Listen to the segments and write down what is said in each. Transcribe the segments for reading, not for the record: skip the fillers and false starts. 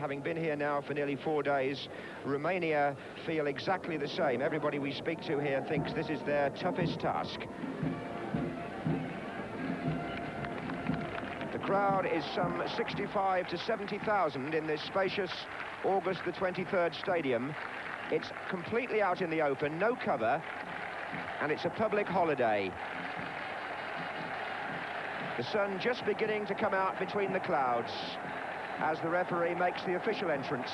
having been here now for nearly 4 days, Romania feel exactly the same. Everybody we speak to here thinks this is their toughest task. The crowd is some 65 to 70,000 in this spacious August the 23rd stadium. It's completely out in the open, no cover, and it's a public holiday. The sun just beginning to come out between the clouds as the referee makes the official entrance.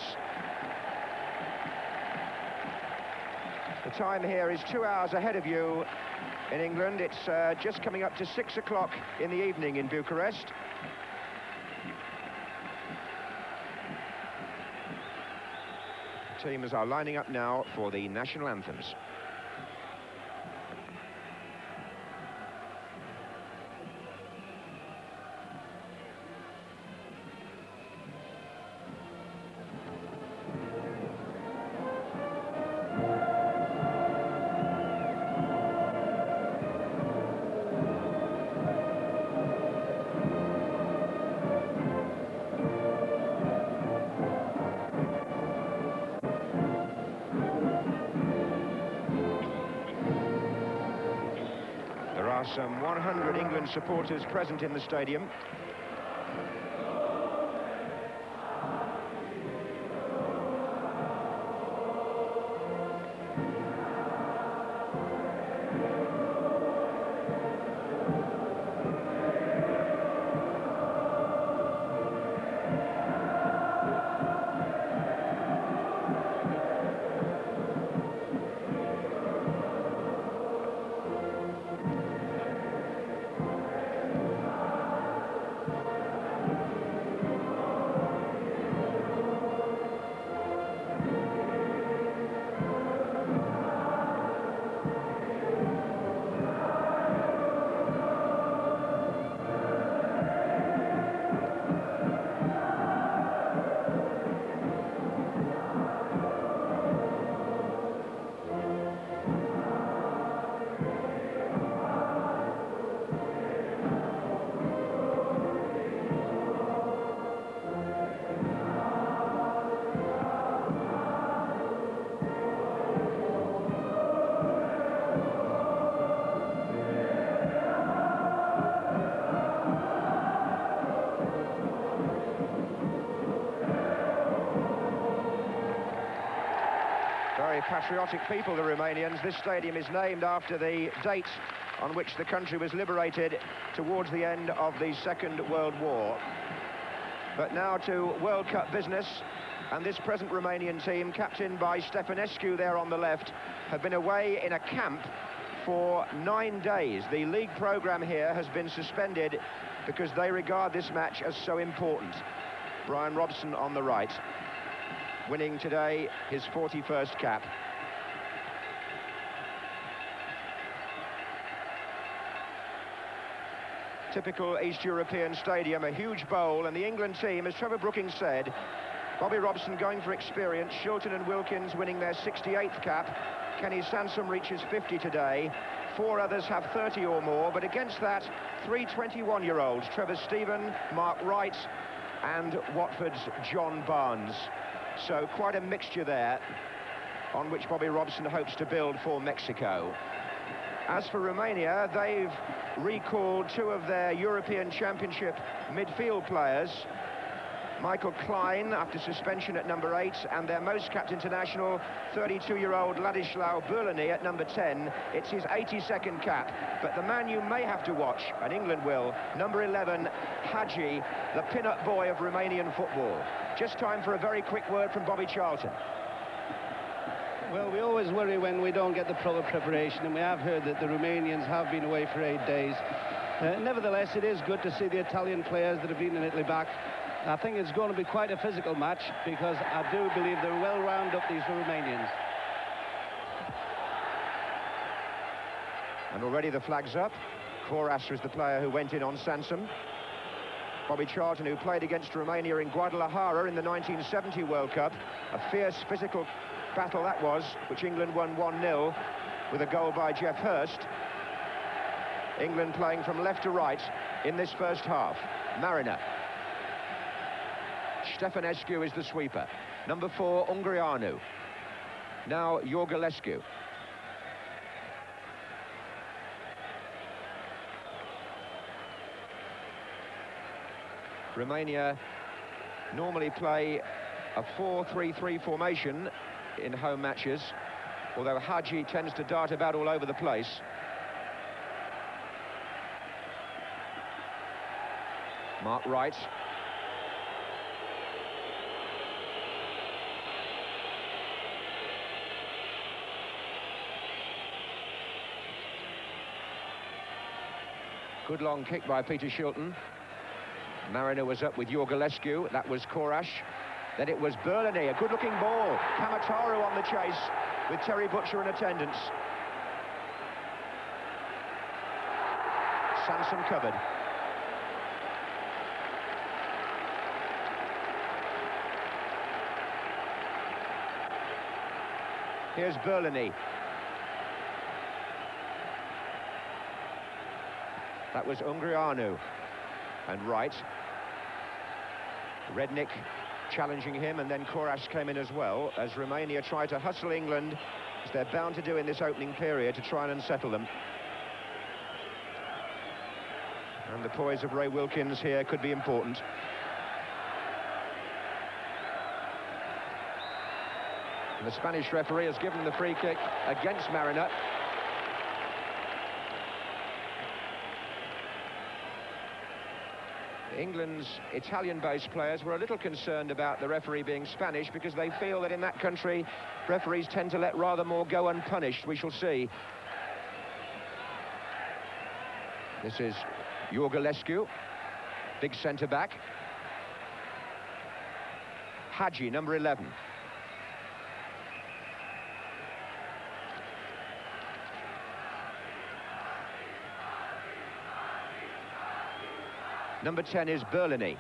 The time here is 2 hours ahead of you in England. It's just coming up to 6 o'clock in the evening in Bucharest. Teams are lining up now for the national anthems. Some 100 England supporters present in the stadium. Very patriotic people, the Romanians. This stadium is named after the date on which the country was liberated towards the end of the Second World War. But now to World Cup business, and this present Romanian team, captained by Stefanescu there on the left, have been away in a camp for 9 days. The league programme here has been suspended because they regard this match as so important. Brian Robson on the right, winning today his 41st cap. Typical East European stadium, a huge bowl, and the England team, as Trevor Brookings said, Bobby Robson going for experience, Shilton and Wilkins winning their 68th cap, Kenny Sansom reaches 50 today, 4 others have 30 or more, but against that, 3 21-year-olds, Trevor Stephen, Mark Wright, and Watford's John Barnes. So quite a mixture there on which Bobby Robson hopes to build for Mexico. As for Romania, they've recalled 2 of their European Championship midfield players, Michael Klein after suspension at number 8, and their most capped international, 32-year-old Ladislau Burlani at number 10. It's his 82nd cap, but the man you may have to watch, and England will, number 11, Hagi, the pin-up boy of Romanian football. Just time for a very quick word from Bobby Charlton. Well, we always worry when we don't get the proper preparation, and we have heard that the Romanians have been away for 8 days. Nevertheless, it is good to see the Italian players that have been in Italy back. I think it's going to be quite a physical match because I do believe they're well round up, these Romanians. And already the flag's up. Koras is the player who went in on Sansom. Bobby Charlton, who played against Romania in Guadalajara in the 1970 World Cup. A fierce physical battle that was, which England won 1-0 with a goal by Geoff Hurst. England playing from left to right in this first half. Mariner. Stefanescu is the sweeper. Number 4, Ungrianu. Now Iorgulescu. Romania normally play a 4-3-3 formation in home matches, although Hagi tends to dart about all over the place. Mark Wright. Good long kick by Peter Shilton. Mariner was up with Iorgulescu. That was Korash. Then it was Berlini. A good-looking ball. Kamataru on the chase with Terry Butcher in attendance. Sansom covered. Here's Berlini. That was Ungrianu. And Wright. Rednick challenging him, and then Korash came in as well, as Romania try to hustle England, as they're bound to do in this opening period, to try and unsettle them. And the poise of Ray Wilkins here could be important. And the Spanish referee has given the free kick against Mariner. England's Italian-based players were a little concerned about the referee being Spanish, because they feel that in that country referees tend to let rather more go unpunished. We shall see. This is Iorgulescu, big centre-back. Hagi, number 11. Number 10 is Berlini.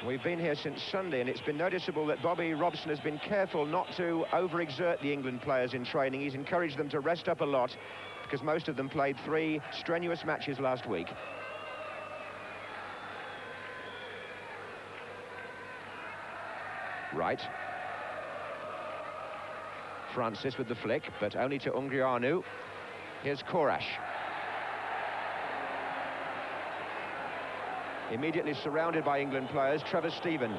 We've been here since Sunday, and it's been noticeable that Bobby Robson has been careful not to overexert the England players in training. He's encouraged them to rest up a lot, because most of them played 3 strenuous matches last week. Right. Francis with the flick, but only to Ungrianu. Here's Korash. Immediately surrounded by England players, Trevor Stephen.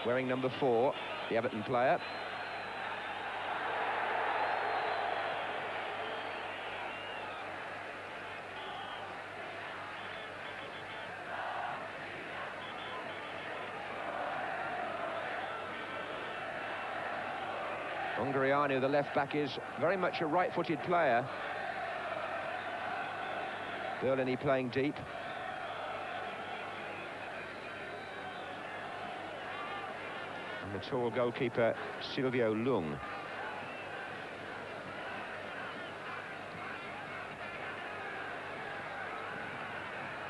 Wearing number 4, the Everton player. Ungrianu, the left-back, is very much a right-footed player. Berlini playing deep. And the tall goalkeeper, Silvio Lung.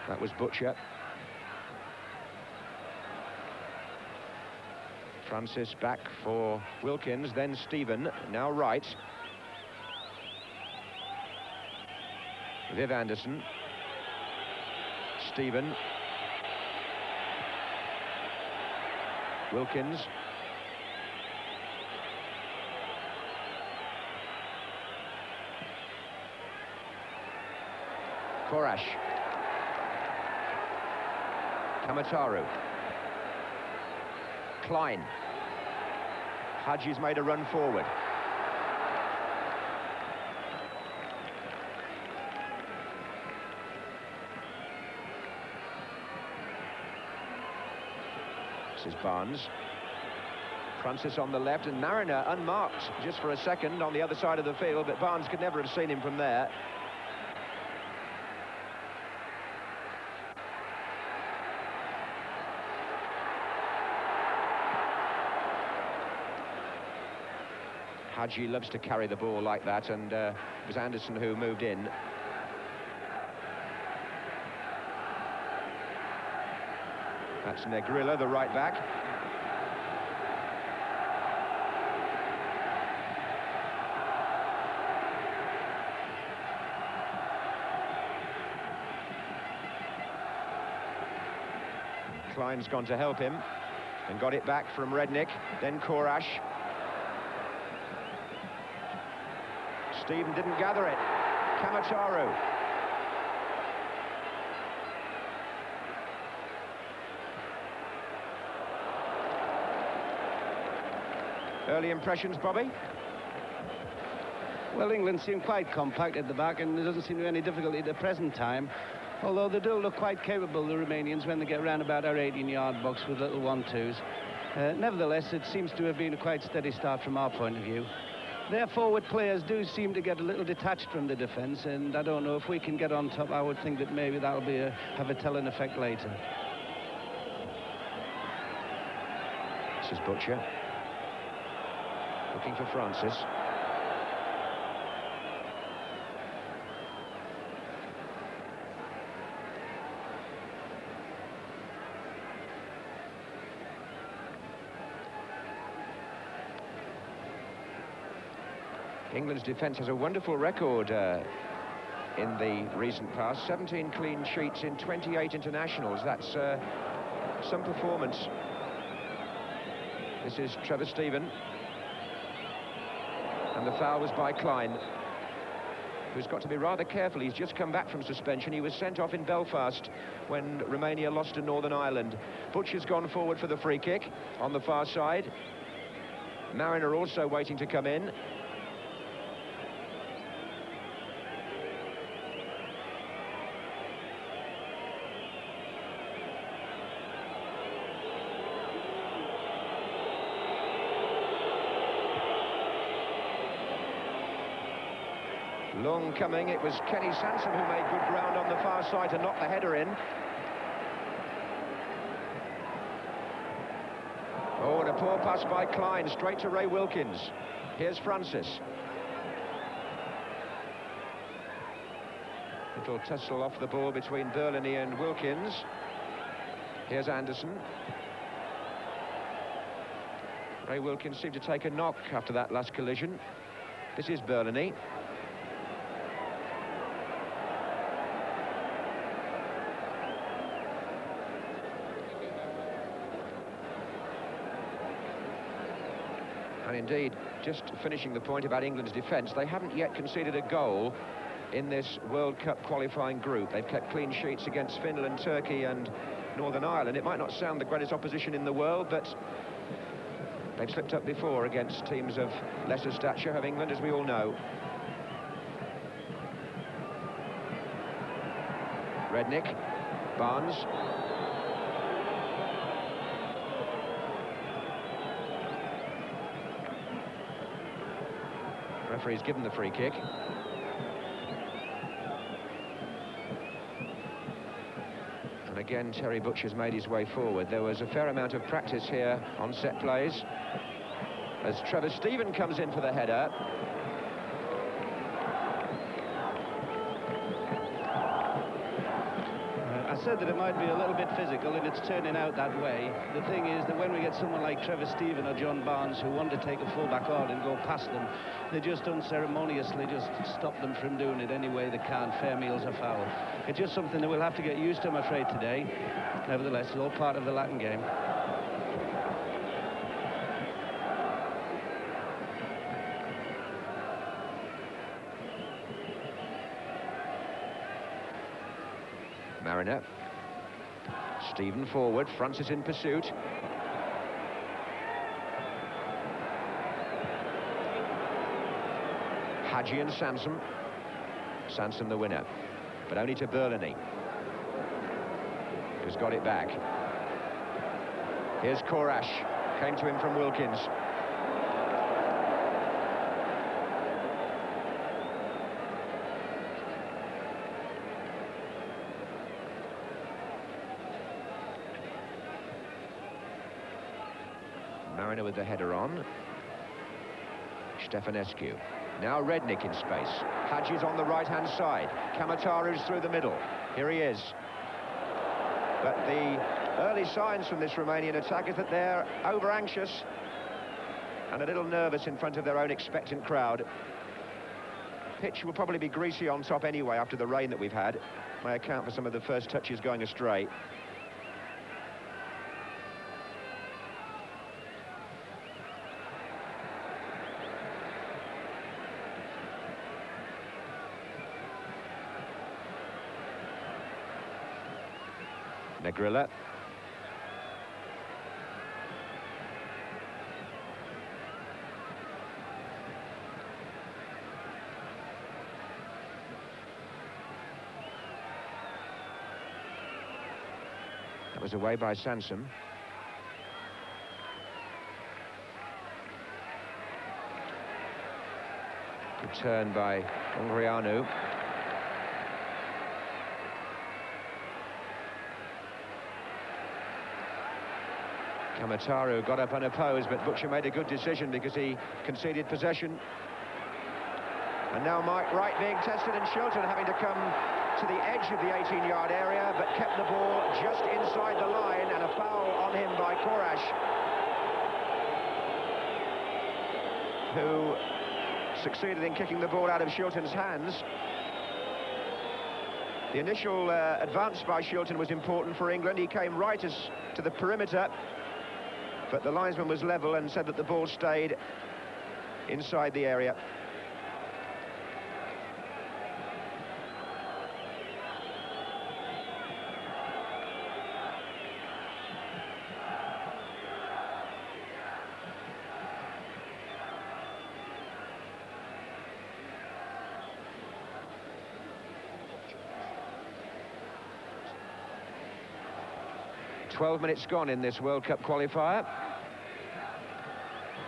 That was Butcher. Francis back for Wilkins, then Stephen, now Wright. Viv Anderson. Stephen. Wilkins. Korash. Kamataru. Klein. Hagi's made a run forward. This is Barnes. Francis on the left, and Mariner unmarked just for a second on the other side of the field, but Barnes could never have seen him from there. Hagi loves to carry the ball like that, and it was Anderson who moved in. That's Negrilla, the right back. Klein's gone to help him and got it back from Redknapp, then Korash. Stephen didn't gather it. Kamataru. Early impressions, Bobby? Well, England seem quite compact at the back, and there doesn't seem to be any difficulty at the present time. Although they do look quite capable, the Romanians, when they get round about our 18-yard box with little 1-2s. Nevertheless, it seems to have been a quite steady start from our point of view. Their forward players do seem to get a little detached from the defence, and I don't know if we can get on top. I would think that maybe that'll have a telling effect later. This is Butcher. Looking for Francis. England's defence has a wonderful record in the recent past. 17 clean sheets in 28 internationals. That's some performance. This is Trevor Stephen. And the foul was by Klein, who's got to be rather careful. He's just come back from suspension. He was sent off in Belfast when Romania lost to Northern Ireland. Butcher's gone forward for the free kick on the far side. Mariner also waiting to come in. Long coming, it was Kenny Sansom who made good ground on the far side to knock the header in. Oh, and a poor pass by Klein, straight to Ray Wilkins. Here's Francis. Little tussle off the ball between Berlini and Wilkins. Here's Anderson. Ray Wilkins seemed to take a knock after that last collision. This is Berlini. And indeed, just finishing the point about England's defence, they haven't yet conceded a goal in this World Cup qualifying group. They've kept clean sheets against Finland, Turkey and Northern Ireland. It might not sound the greatest opposition in the world, but they've slipped up before against teams of lesser stature of England, as we all know. Redknapp, Barnes. Referee's given the free kick. And again, Terry Butcher's made his way forward. There was a fair amount of practice here on set plays. As Trevor Stephen comes in for the header. I said that it might be a little bit physical, and it's turning out that way. The thing is that when we get someone like Trevor Stephen or John Barnes who want to take a full-back on and go past them, they just unceremoniously just stop them from doing it any way they can, fair meals or foul. It's just something that we'll have to get used to, I'm afraid, today. Nevertheless, it's all part of the Latin game. Mariner. Stephen forward, Francis in pursuit. Hadji and Sansom. Sansom the winner, but only to Berlini, who's got it back. Here's Korash, came to him from Wilkins. Mariner with the header on. Stefanescu. Now Redknapp in space. Hadji's on the right-hand side. Kamataru's through the middle. Here he is. But the early signs from this Romanian attack is that they're over-anxious and a little nervous in front of their own expectant crowd. Pitch will probably be greasy on top anyway after the rain that we've had. May account for some of the first touches going astray. Negrilla. That was away by Sansom. Good turn by Ungrianu. Kamataru got up unopposed, but Butcher made a good decision because he conceded possession. And now Mike Wright being tested, and Shilton having to come to the edge of the 18-yard area, but kept the ball just inside the line, and a foul on him by Korash, who succeeded in kicking the ball out of Shilton's hands. The initial advance by Shilton was important for England. He came right to the perimeter, but the linesman was level and said that the ball stayed inside the area. "12 minutes gone in this World Cup qualifier.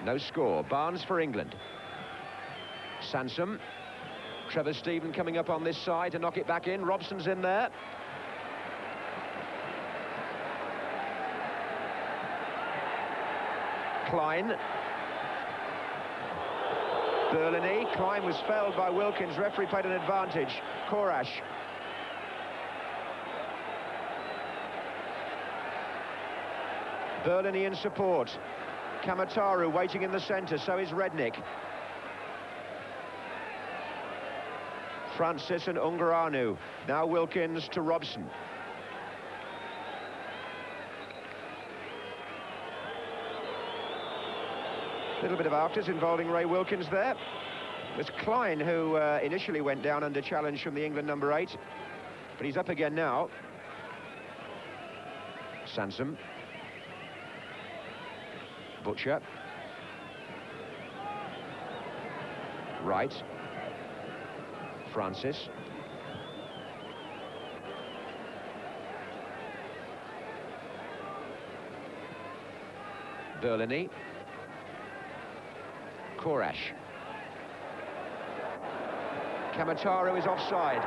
No score. Barnes for England. Sansom. Trevor Stephen coming up on this side to knock it back in. Robson's in there. Klein. Berlini. Klein was felled by Wilkins. Referee played an advantage. Korash. Berlini in support. Kamataru waiting in the centre, so is Rednick. Francis and Ungrianu. Now Wilkins to Robson. A little bit of afters involving Ray Wilkins there. It was Klein who initially went down under challenge from the England number 8, but he's up again now. Sansom. Butcher. Wright. Francis. Berlini. Korash. Kamataru is offside.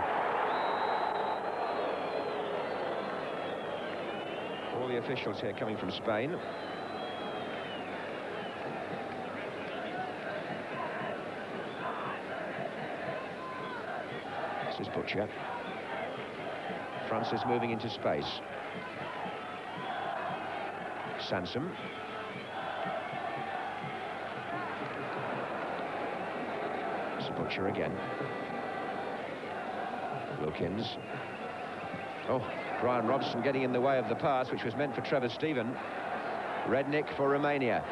All the officials here coming from Spain. This is Butcher. Francis moving into space. Sansom. It's Butcher again. Wilkins. Oh, Brian Robson getting in the way of the pass, which was meant for Trevor Stephen. Rednick for Romania.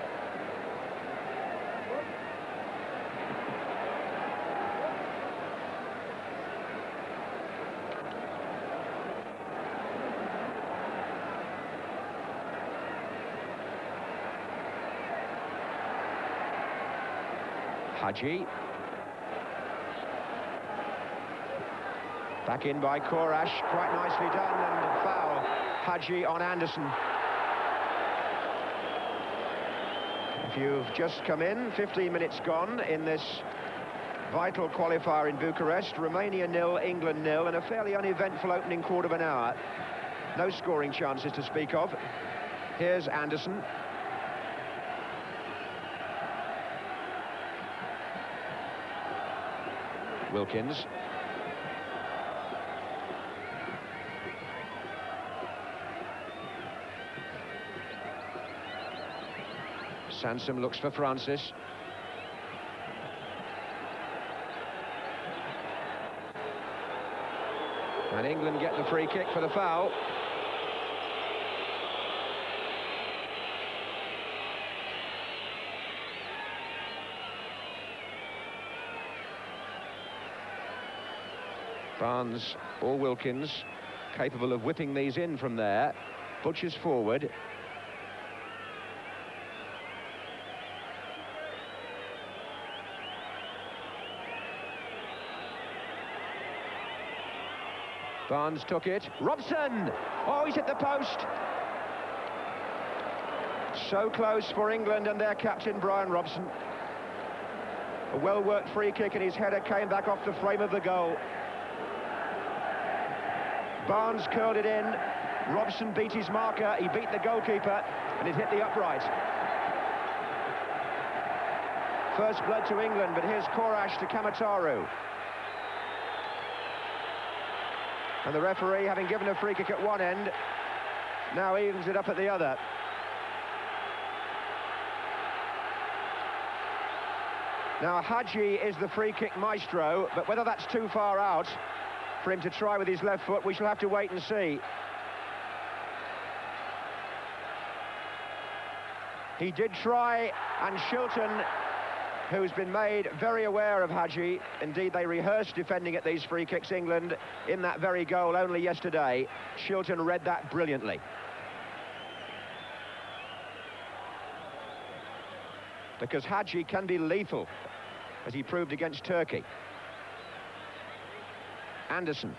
Haji. Back in by Korash, quite nicely done, and foul. Haji on Anderson. If you've just come in, 15 minutes gone in this vital qualifier in Bucharest. Romania 0, England 0, and a fairly uneventful opening quarter of an hour. No scoring chances to speak of. Here's Anderson. Wilkins. Sansom looks for Francis. And England get the free kick for the foul. Barnes or Wilkins. capable of whipping these in from there. Butchers forward. Barnes took it. Robson! Oh, he's hit the post. So close for England and their captain, Brian Robson. A well-worked free kick, and his header came back off the frame of the goal. Barnes curled it in. Robson beat his marker. He beat the goalkeeper, and it hit the upright. First blood to England, but here's Korash to Kamataru. And the referee, having given a free kick at one end, now evens it up at the other. Now, Hadji is the free kick maestro, but whether that's too far out for him to try with his left foot, we shall have to wait and see. He did try, and Shilton, who's been made very aware of Hadji, indeed they rehearsed defending at these free kicks, England, in that very goal only yesterday. Shilton read that brilliantly. Because Hadji can be lethal, as he proved against Turkey. Anderson.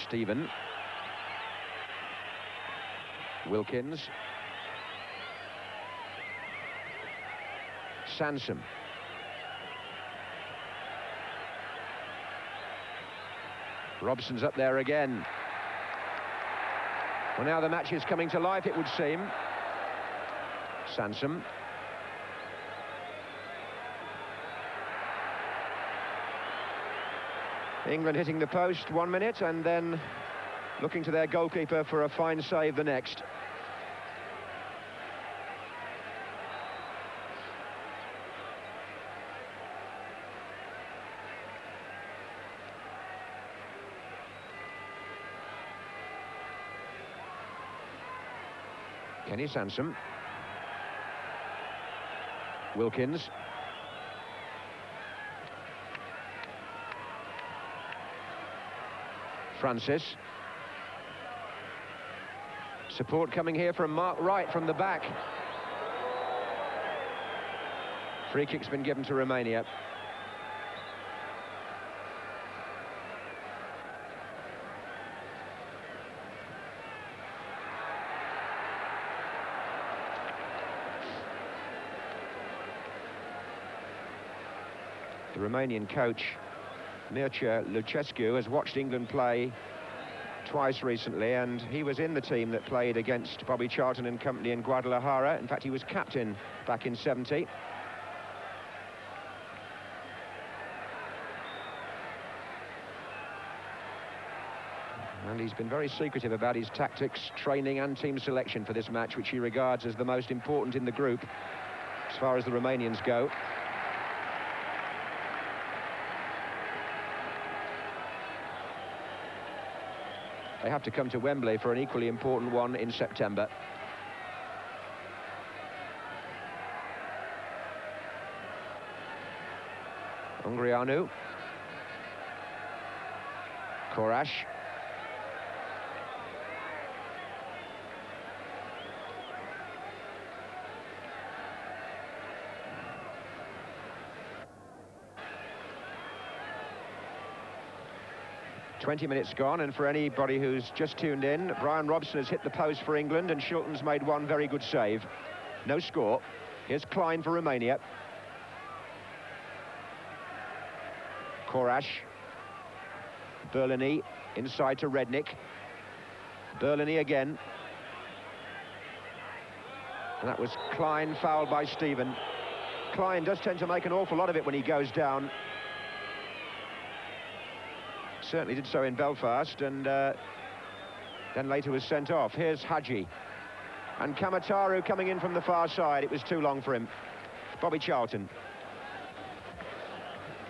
Stephen. Wilkins. Sansom. Robson's up there again. Well, now the match is coming to life, it would seem. Sansom. England hitting the post 1 minute and then looking to their goalkeeper for a fine save the next. Kenny Sansom. Wilkins. Francis. Support coming here from Mark Wright from the back. Free kick's been given to Romania. The Romanian coach, Mircea Lucescu, has watched England play twice recently, and he was in the team that played against Bobby Charlton and company in Guadalajara. In fact, he was captain back in '70. And he's been very secretive about his tactics, training and team selection for this match, which he regards as the most important in the group as far as the Romanians go. They have to come to Wembley for an equally important one in September. Ungrianu. Korash. "20 minutes gone, and for anybody who's just tuned in, Brian Robson has hit the post for England and Shilton's made one very good save. No score. Here's Klein for Romania. Korash. Berlini inside to Rednick. Berlini again. And that was Klein, fouled by Stephen. Klein does tend to make an awful lot of it when he goes down. Certainly did so in Belfast, and then later was sent off. Here's Hadji. And Kamataru coming in from the far side. It was too long for him. Bobby Charlton.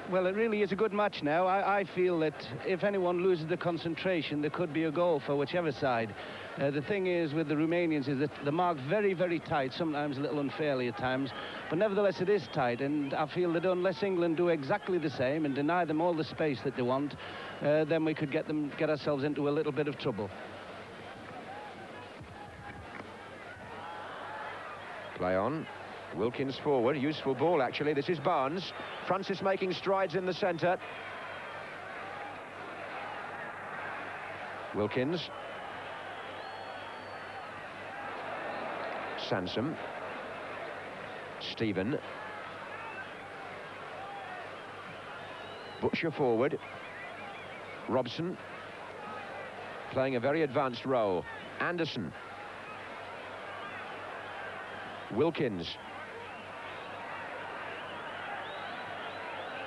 Well, it really is a good match now. I feel that if anyone loses the concentration, there could be a goal for whichever side. The thing is with the Romanians is that they're marked very, very tight, sometimes a little unfairly at times, but nevertheless it is tight, and I feel that unless England do exactly the same and deny them all the space that they want, then we could get ourselves into a little bit of trouble. Play on. Wilkins forward. Useful ball, actually. This is Barnes. Francis making strides in the centre. Wilkins. Sansom. Stephen. Butcher forward. Robson. Playing a very advanced role. Anderson. Wilkins.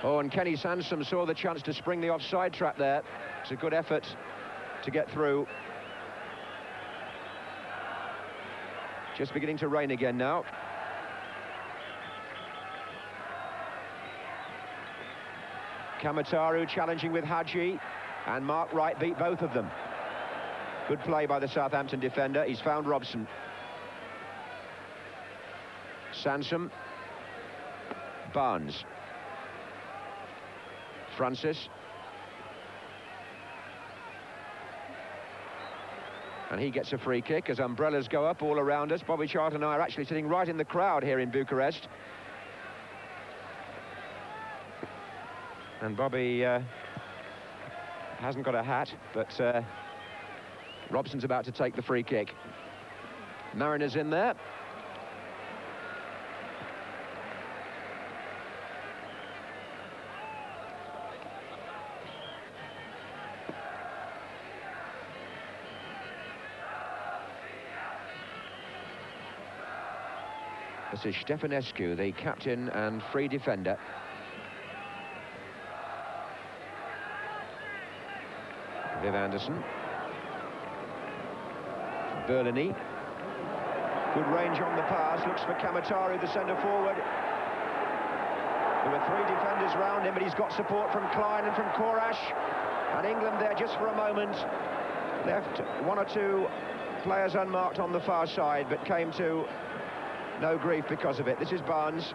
Oh, and Kenny Sansom saw the chance to spring the offside trap there. It's a good effort to get through. Just beginning to rain again now. Kamataru challenging with Hadji, and Mark Wright beat both of them. Good play by the Southampton defender. He's found Robson. Sansom. Barnes. Francis. And he gets a free kick as umbrellas go up all around us. Bobby Charlton and I are actually sitting right in the crowd here in Bucharest. And Bobby hasn't got a hat, but Robson's about to take the free kick. Mariner's in there. This is Stefanescu, the captain and free defender. Viv Anderson. Berlini. Good range on the pass. Looks for Kamataru, the centre forward. There were three defenders round him, but he's got support from Klein and from Korash. And England there just for a moment. Left one or two players unmarked on the far side, but came to no grief because of it. This is Barnes.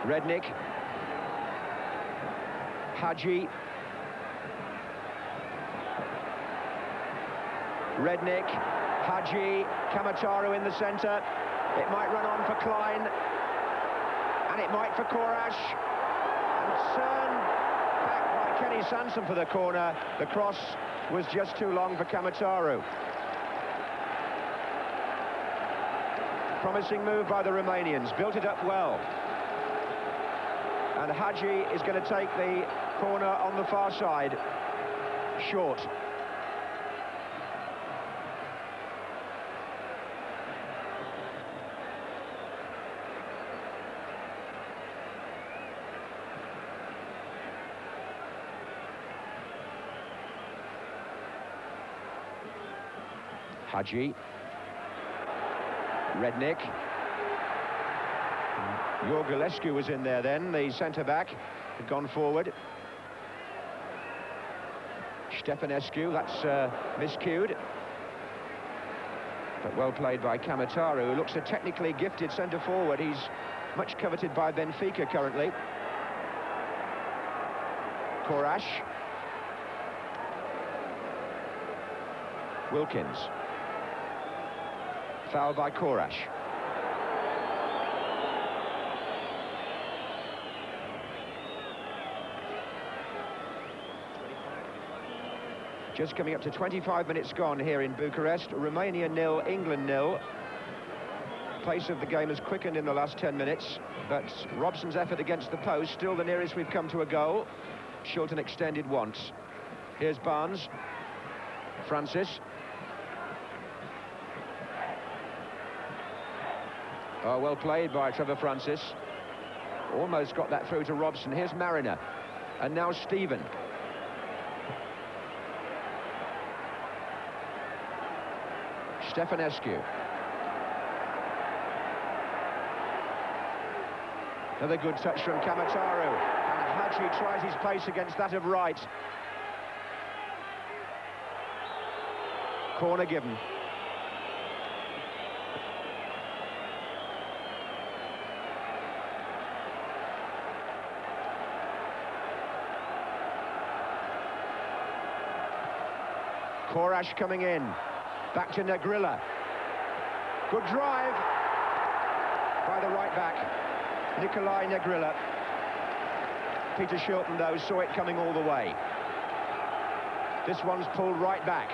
Rednick. Hadji. Rednick. Hadji. Kamataru in the centre. It might run on for Klein. And it might for Korash. And turned back by Kenny Sansom for the corner. The cross was just too long for Kamataru. Promising move by the Romanians, built it up well. And Hadji is going to take the corner on the far side. Short. Hadji. Rednick. Jorgulescu was in there then, the centre-back, had gone forward. Stefanescu, that's miscued. But well played by Kamataru, who looks a technically gifted centre-forward. He's much coveted by Benfica currently. Korash. Wilkins. Foul by Korash. Just coming up to 25 minutes gone here in Bucharest. Romania 0, England 0. Pace of the game has quickened in the last 10 minutes, but Robson's effort against the post, still the nearest we've come to a goal. Shilton extended once. Here's Barnes. Francis. Oh, well played by Trevor Francis. Almost got that through to Robson. Here's Mariner. And now Stephen. Stefanescu. Another good touch from Kamataru. And Hadji tries his pace against that of Wright. Corner given. Korash coming in. Back to Negrilla. Good drive by the right back, Nikolai Negrilla. Peter Shilton, though, saw it coming all the way. This one's pulled right back.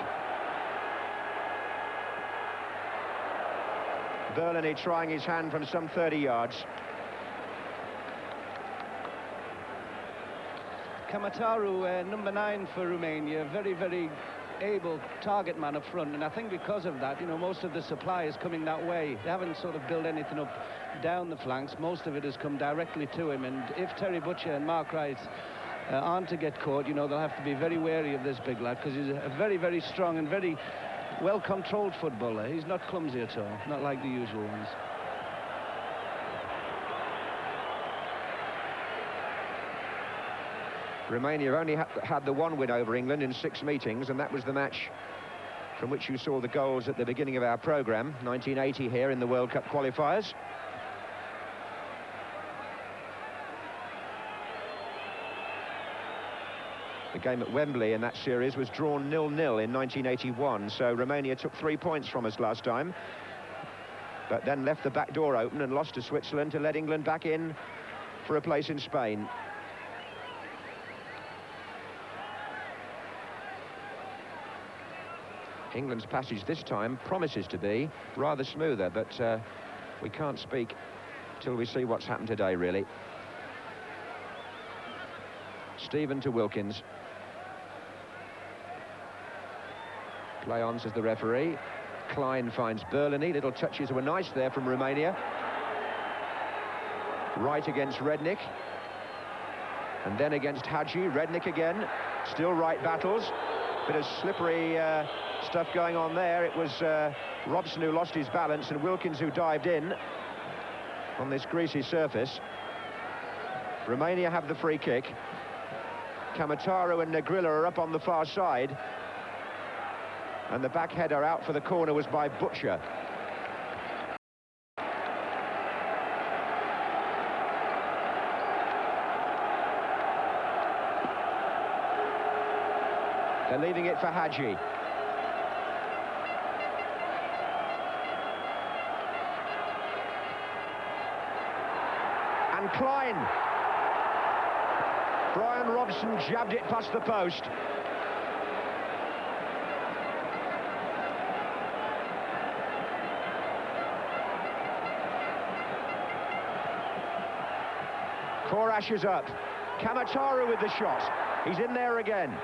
Berlini trying his hand from some 30 yards. Kamataru, number 9 for Romania, very, very able target man up front, and I think because of that, you know, most of the supply is coming that way. They haven't sort of built anything up down the flanks. Most of it has come directly to him, and if Terry Butcher and Mark Wright aren't to get caught, you know, they'll have to be very wary of this big lad, because he's a very, very strong and very well-controlled footballer. He's not clumsy at all, not like the usual ones. Romania have only had the one win over England in 6 meetings, and that was the match from which you saw the goals at the beginning of our programme, 1980 here in the World Cup qualifiers. The game at Wembley in that series was drawn 0-0 in 1981, so Romania took 3 points from us last time, but then left the back door open and lost to Switzerland to let England back in for a place in Spain. England's passage this time promises to be rather smoother, but we can't speak till we see what's happened today, really. Stephen to Wilkins. Play on, says the referee. Klein finds Berlini. Little touches were nice there from Romania. Right against Rednick. And then against Hadji. Rednick again. Still right battles. Bit of slippery stuff going on there. It was Robson who lost his balance and Wilkins who dived in on this greasy surface. Romania have the free kick. Kamataru and Negrilla are up on the far side. And the back header out for the corner was by Butcher. They're leaving it for Hadji. And Klein. Brian Robson jabbed it past the post. Korash is up. Kamataru with the shot. He's in there again.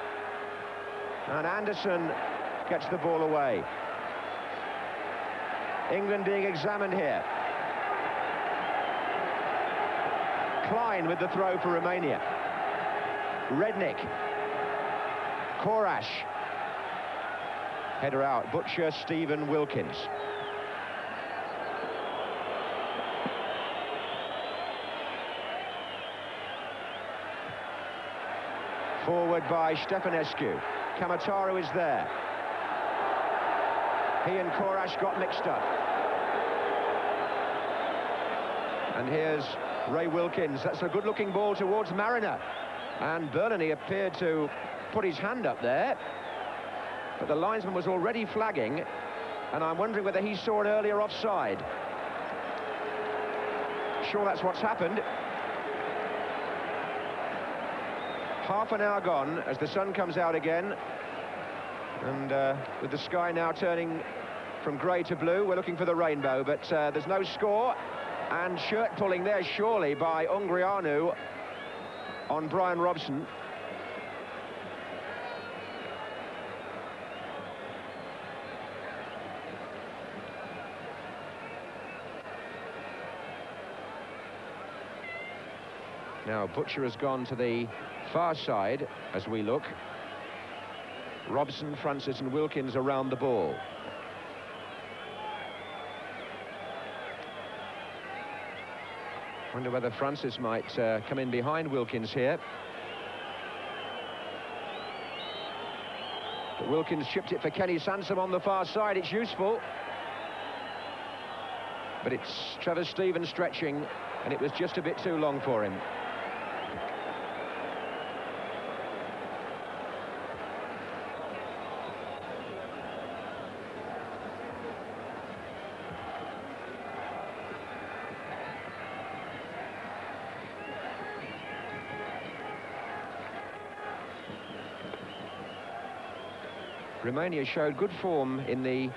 And Anderson gets the ball away. England being examined here. Klein with the throw for Romania. Rednick. Korash. Header out. Butcher, Stephen, Wilkins. Forward by Stefanescu. Kamataru is there. He and Korash got mixed up. And here's Ray Wilkins. That's a good-looking ball towards Mariner. And Berlini appeared to put his hand up there. But the linesman was already flagging. And I'm wondering whether he saw an earlier offside. Sure, that's what's happened. Half an hour gone as the sun comes out again, and with the sky now turning from grey to blue, we're looking for the rainbow, but there's no score, and shirt pulling there surely by Ungrianu on Brian Robson. Now Butcher has gone to the far side as we look. Robson, Francis and Wilkins around the ball. Wonder whether Francis might come in behind Wilkins here. But Wilkins chipped it for Kenny Sansom on the far side. It's useful. But it's Trevor Stevens stretching, and it was just a bit too long for him. Romania showed good form in the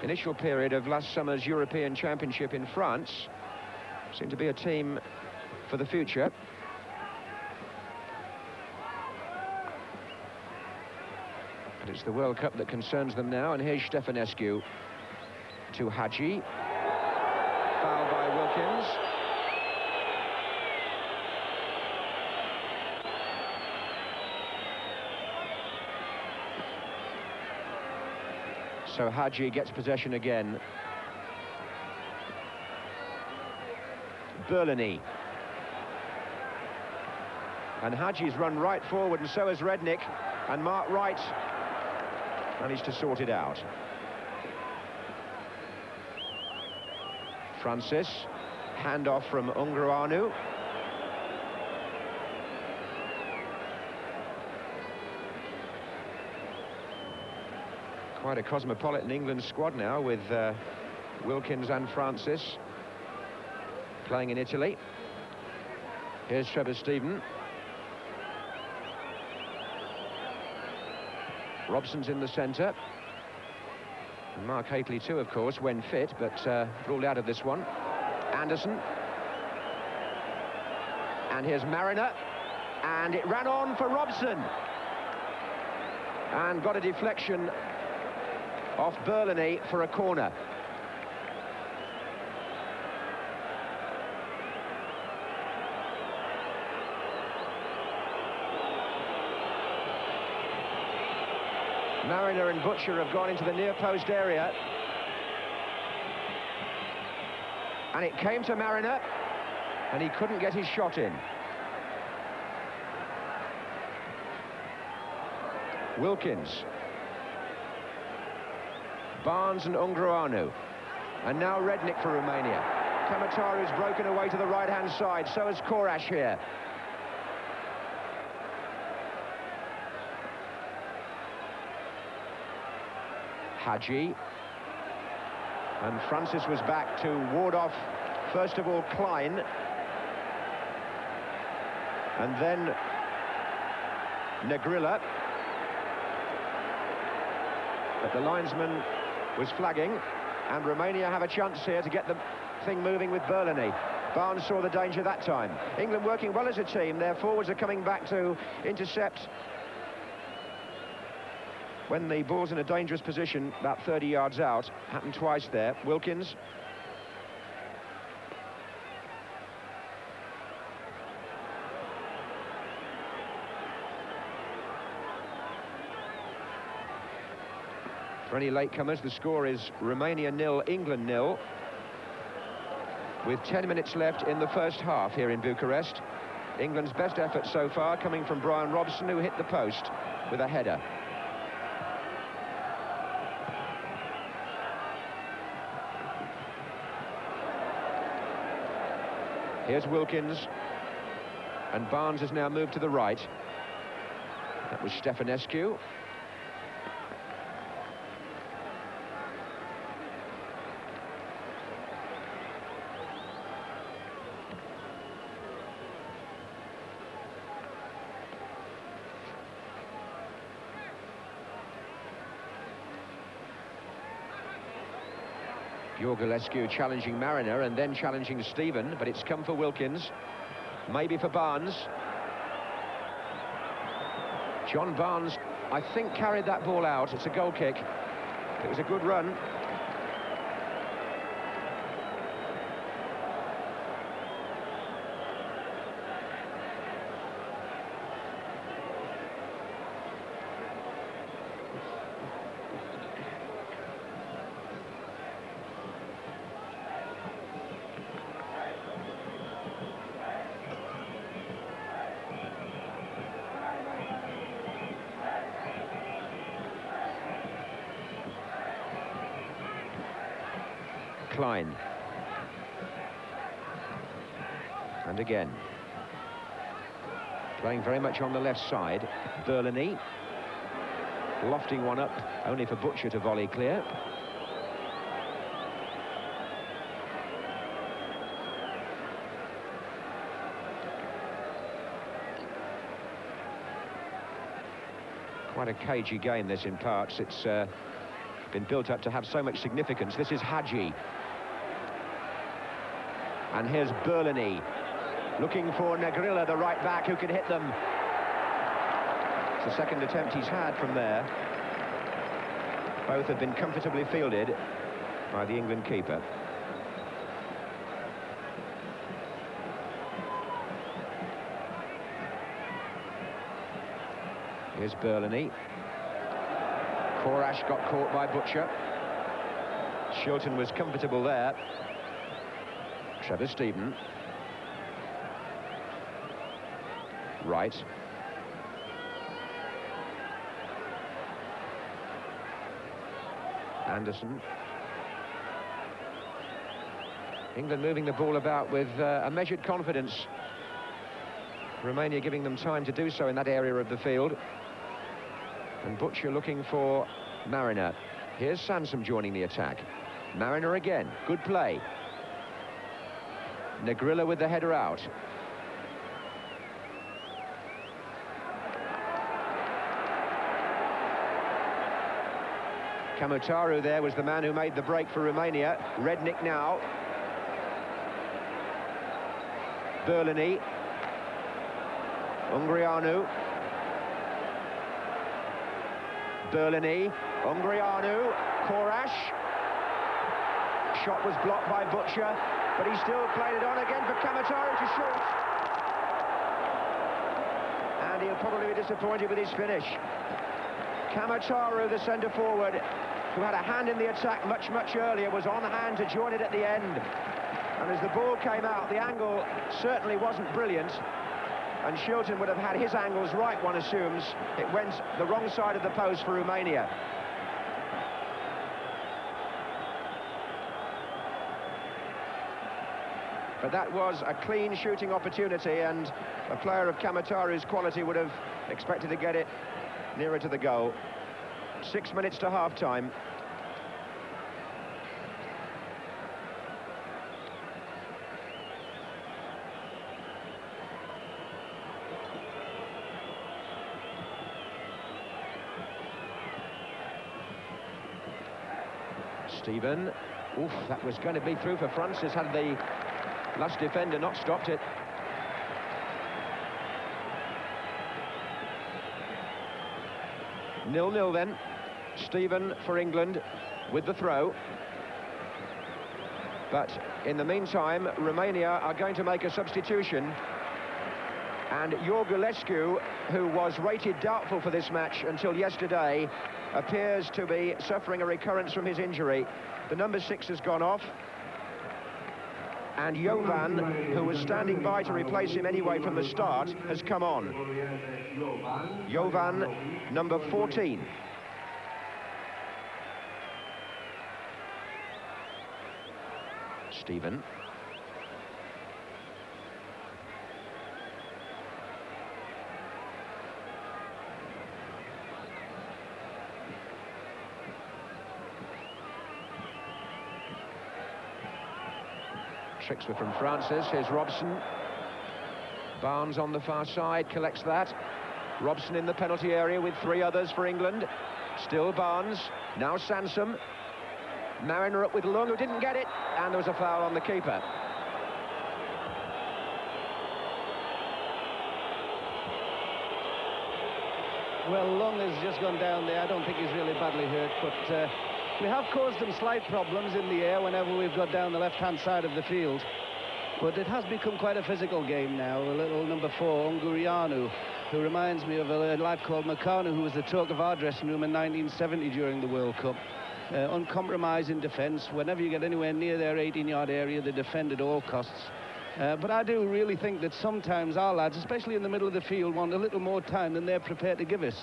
initial period of last summer's European Championship in France. Seemed to be a team for the future. But it's the World Cup that concerns them now, and here's Stefanescu to Hadji. Foul by Wilkins. So Hadji gets possession again. Berlini. And Hadji's run right forward, and so has Rednick. And Mark Wright managed to sort it out. Francis, handoff from Ungureanu. Quite a cosmopolitan England squad now, with Wilkins and Francis playing in Italy. Here's Trevor Stephen. Robson's in the centre. And Mark Hateley too, of course, when fit, but ruled out of this one. Anderson. And here's Mariner. And it ran on for Robson. And got a deflection off Berlini for a corner. Mariner and Butcher have gone into the near post area. And it came to Mariner, and he couldn't get his shot in. Wilkins. Barnes and Ungureanu. And now Rednick for Romania. Kamataru's broken away to the right-hand side, so is Korash here. Hadji. And Francis was back to ward off, first of all, Klein. And then Negrilla. But the linesman was flagging, and Romania have a chance here to get the thing moving with Berlini. Barnes saw the danger that time. England working well as a team. Their forwards are coming back to intercept when the ball's in a dangerous position, about 30 yards out. Happened twice there. Wilkins. For any latecomers, the score is Romania 0, England 0, with 10 minutes left in the first half here in Bucharest. England's best effort so far coming from Brian Robson, who hit the post with a header. Here's Wilkins, and Barnes has now moved to the right. That was Stefanescu. Gheorghelescu challenging Mariner and then challenging Stephen, but it's come for Wilkins, maybe for Barnes. John Barnes, I think, carried that ball out. It's a goal kick. It was a good run. Klein. And again. Playing very much on the left side. Berlini. Lofting one up, only for Butcher to volley clear. Quite a cagey game, this, in parts. It's been built up to have so much significance. This is Hadji. And here's Berlini, looking for Negrilla, the right back, who can hit them. It's the second attempt he's had from there. Both have been comfortably fielded by the England keeper. Here's Berlini. Korash got caught by Butcher. Shilton was comfortable there. Trevor Stephen. Right. Anderson. England moving the ball about with a measured confidence. Romania giving them time to do so in that area of the field. And Butcher looking for Mariner. Here's Sansom joining the attack. Mariner again, good play. Negrilla with the header out. Kamutaru there was the man who made the break for Romania. Rednick now. Berlini. Ungrianu. Berlini. Ungrianu. Korash. Shot was blocked by Butcher, but he still played it on again for Kamutaru to shoot. And he'll probably be disappointed with his finish. Kamutaru, the centre forward, who had a hand in the attack much earlier, was on hand to join it at the end. And as the ball came out, the angle certainly wasn't brilliant. And Shilton would have had his angles right, one assumes. It went the wrong side of the post for Romania. But that was a clean shooting opportunity, and a player of Kamutaru's quality would have expected to get it nearer to the goal. 6 minutes to half-time. Stephen. Oof, that was going to be through for Francis had the last defender not stopped it. Nil-nil then. Stephen for England with the throw. But in the meantime, Romania are going to make a substitution. And Iorgulescu, who was rated doubtful for this match until yesterday, appears to be suffering a recurrence from his injury. The number 6 has gone off. And Jovan, who was standing by to replace him anyway from the start, has come on. Jovan, number 14. Stephen. Tricks were from Francis. Here's Robson. Barnes on the far side collects that. Robson in the penalty area with 3 others for England. Still Barnes. Now Sansom. Mariner up with Lung, who didn't get it. And there was a foul on the keeper. Well, Lung has just gone down there. I don't think he's really badly hurt, but we have caused them slight problems in the air whenever we've got down the left-hand side of the field. But it has become quite a physical game now. A little number 4, Ungurianu, who reminds me of a lad called Makanu, who was the talk of our dressing room in 1970 during the World Cup. Uncompromising defence. Whenever you get anywhere near their 18-yard area, they defend at all costs. But I do really think that sometimes our lads, especially in the middle of the field, want a little more time than they're prepared to give us.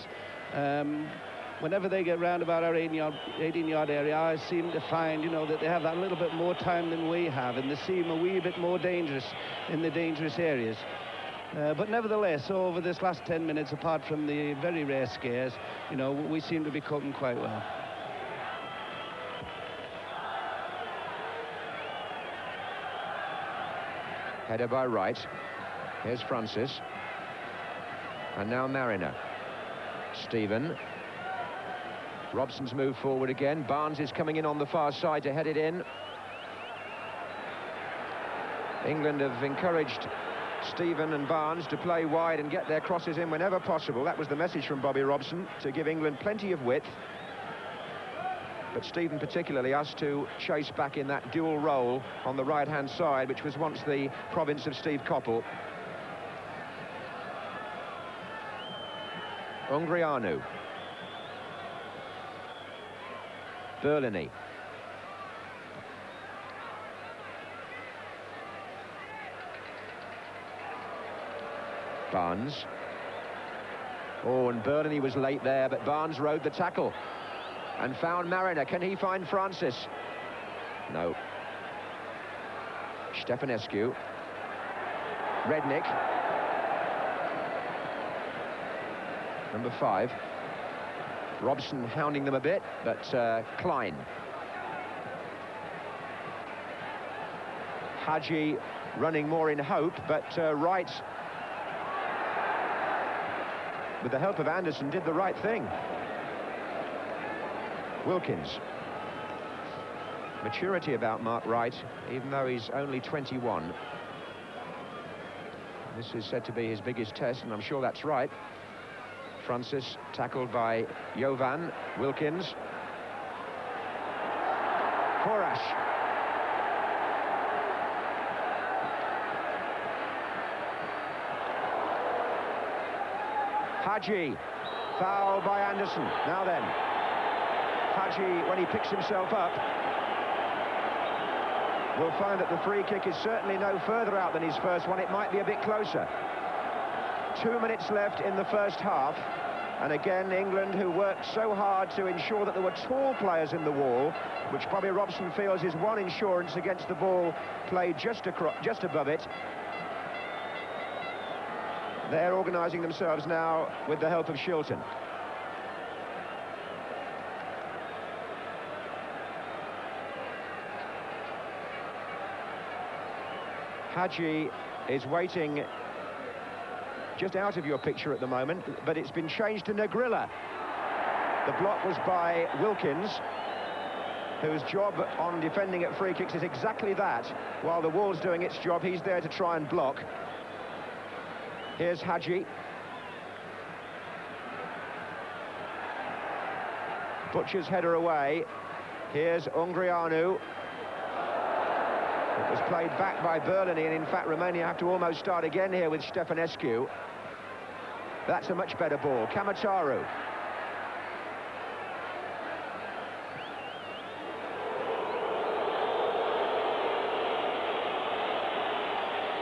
whenever they get round about our 18-yard area, I seem to find, you know, that they have that little bit more time than we have, and they seem a wee bit more dangerous in the dangerous areas. But nevertheless, over this last 10 minutes, apart from the very rare scares, you know, we seem to be coping quite well. Header by Wright. Here's Francis. And now Mariner. Stephen. Robson's moved forward again. Barnes is coming in on the far side to head it in. England have encouraged Stephen and Barnes to play wide and get their crosses in whenever possible. That was the message from Bobby Robson, to give England plenty of width. But Stephen particularly asked to chase back in that dual role on the right-hand side, which was once the province of Steve Coppell. Ungrianu. Berlini. Barnes. Oh, and Berlini was late there, but Barnes rode the tackle and found Mariner. Can he find Francis? No. Stefanescu. Rednick. Number 5. Robson hounding them a bit, but Klein. Hadji running more in hope, but Wright, with the help of Anderson, did the right thing. Wilkins. Maturity about Mark Wright, even though he's only 21. This is said to be his biggest test, and I'm sure that's right. Francis tackled by Jovan. Wilkins. Korash. Hadji. Foul by Anderson. Now then. Hadji, when he picks himself up, will find that the free kick is certainly no further out than his first one. It might be a bit closer. 2 minutes left in the first half, and again England, who worked so hard to ensure that there were tall players in the wall, which Bobby Robson feels is one insurance against the ball played just above it. They're organising themselves now with the help of Shilton. Hadji is waiting just out of your picture at the moment, but it's been changed to Negrilla. The block was by Wilkins, whose job on defending at free kicks is exactly that. While the wall's doing its job, he's there to try and block. Here's Hadji. Butcher's header away. Here's Ungrianu. It was played back by Berlini, and in fact Romania have to almost start again here with Stefanescu. That's a much better ball. Kamataru.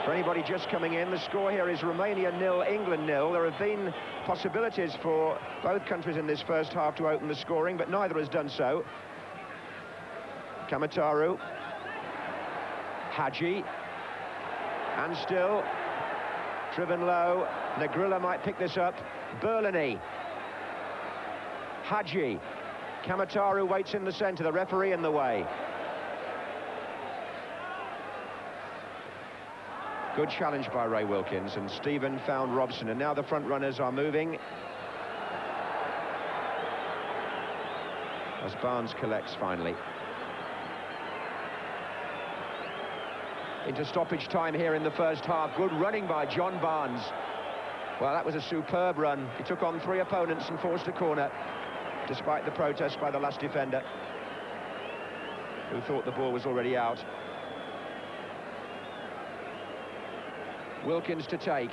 For anybody just coming in, the score here is Romania 0, England 0. There have been possibilities for both countries in this first half to open the scoring, but neither has done so. Kamataru. Hadji. And still driven low. Negrilla might pick this up. Berlini. Hadji. Kamataru waits in the centre, the referee in the way. Good challenge by Ray Wilkins, and Stephen found Robson, and now the front runners are moving as Barnes collects finally. Into stoppage time here in the first half. Good running by John Barnes. Well, that was a superb run. He took on 3 opponents and forced a corner, despite the protest by the last defender, who thought the ball was already out. Wilkins to take.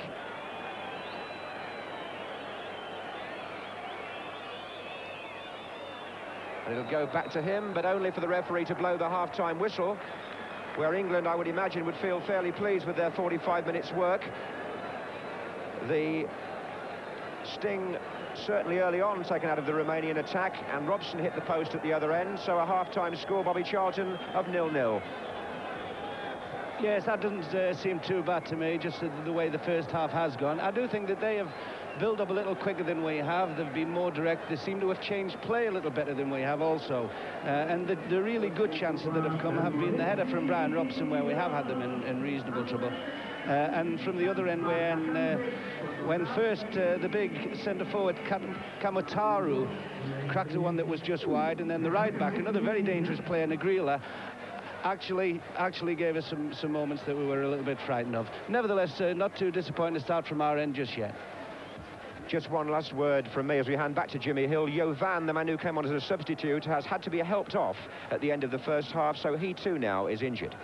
And it'll go back to him, but only for the referee to blow the half-time whistle, where England, I would imagine, would feel fairly pleased with their 45 minutes work. The Sting certainly early on taken out of the Romanian attack, and Robson hit the post at the other end, so a half-time score, Bobby Charlton, of 0-0. Yes, that doesn't seem too bad to me, just the way the first half has gone. I do think that they have built up a little quicker than we have. They've been more direct. They seem to have changed play a little better than we have also. And the really good chances that have come have been the header from Brian Robson, where we have had them in reasonable trouble. And from the other end, when first the big centre-forward, Kamotaru, cracked the one that was just wide, and then the right-back, another very dangerous player, Negrila, actually gave us some moments that we were a little bit frightened of. Nevertheless, not too disappointing to start from our end just yet. Just one last word from me as we hand back to Jimmy Hill. Jovan, the man who came on as a substitute, has had to be helped off at the end of the first half, so he too now is injured.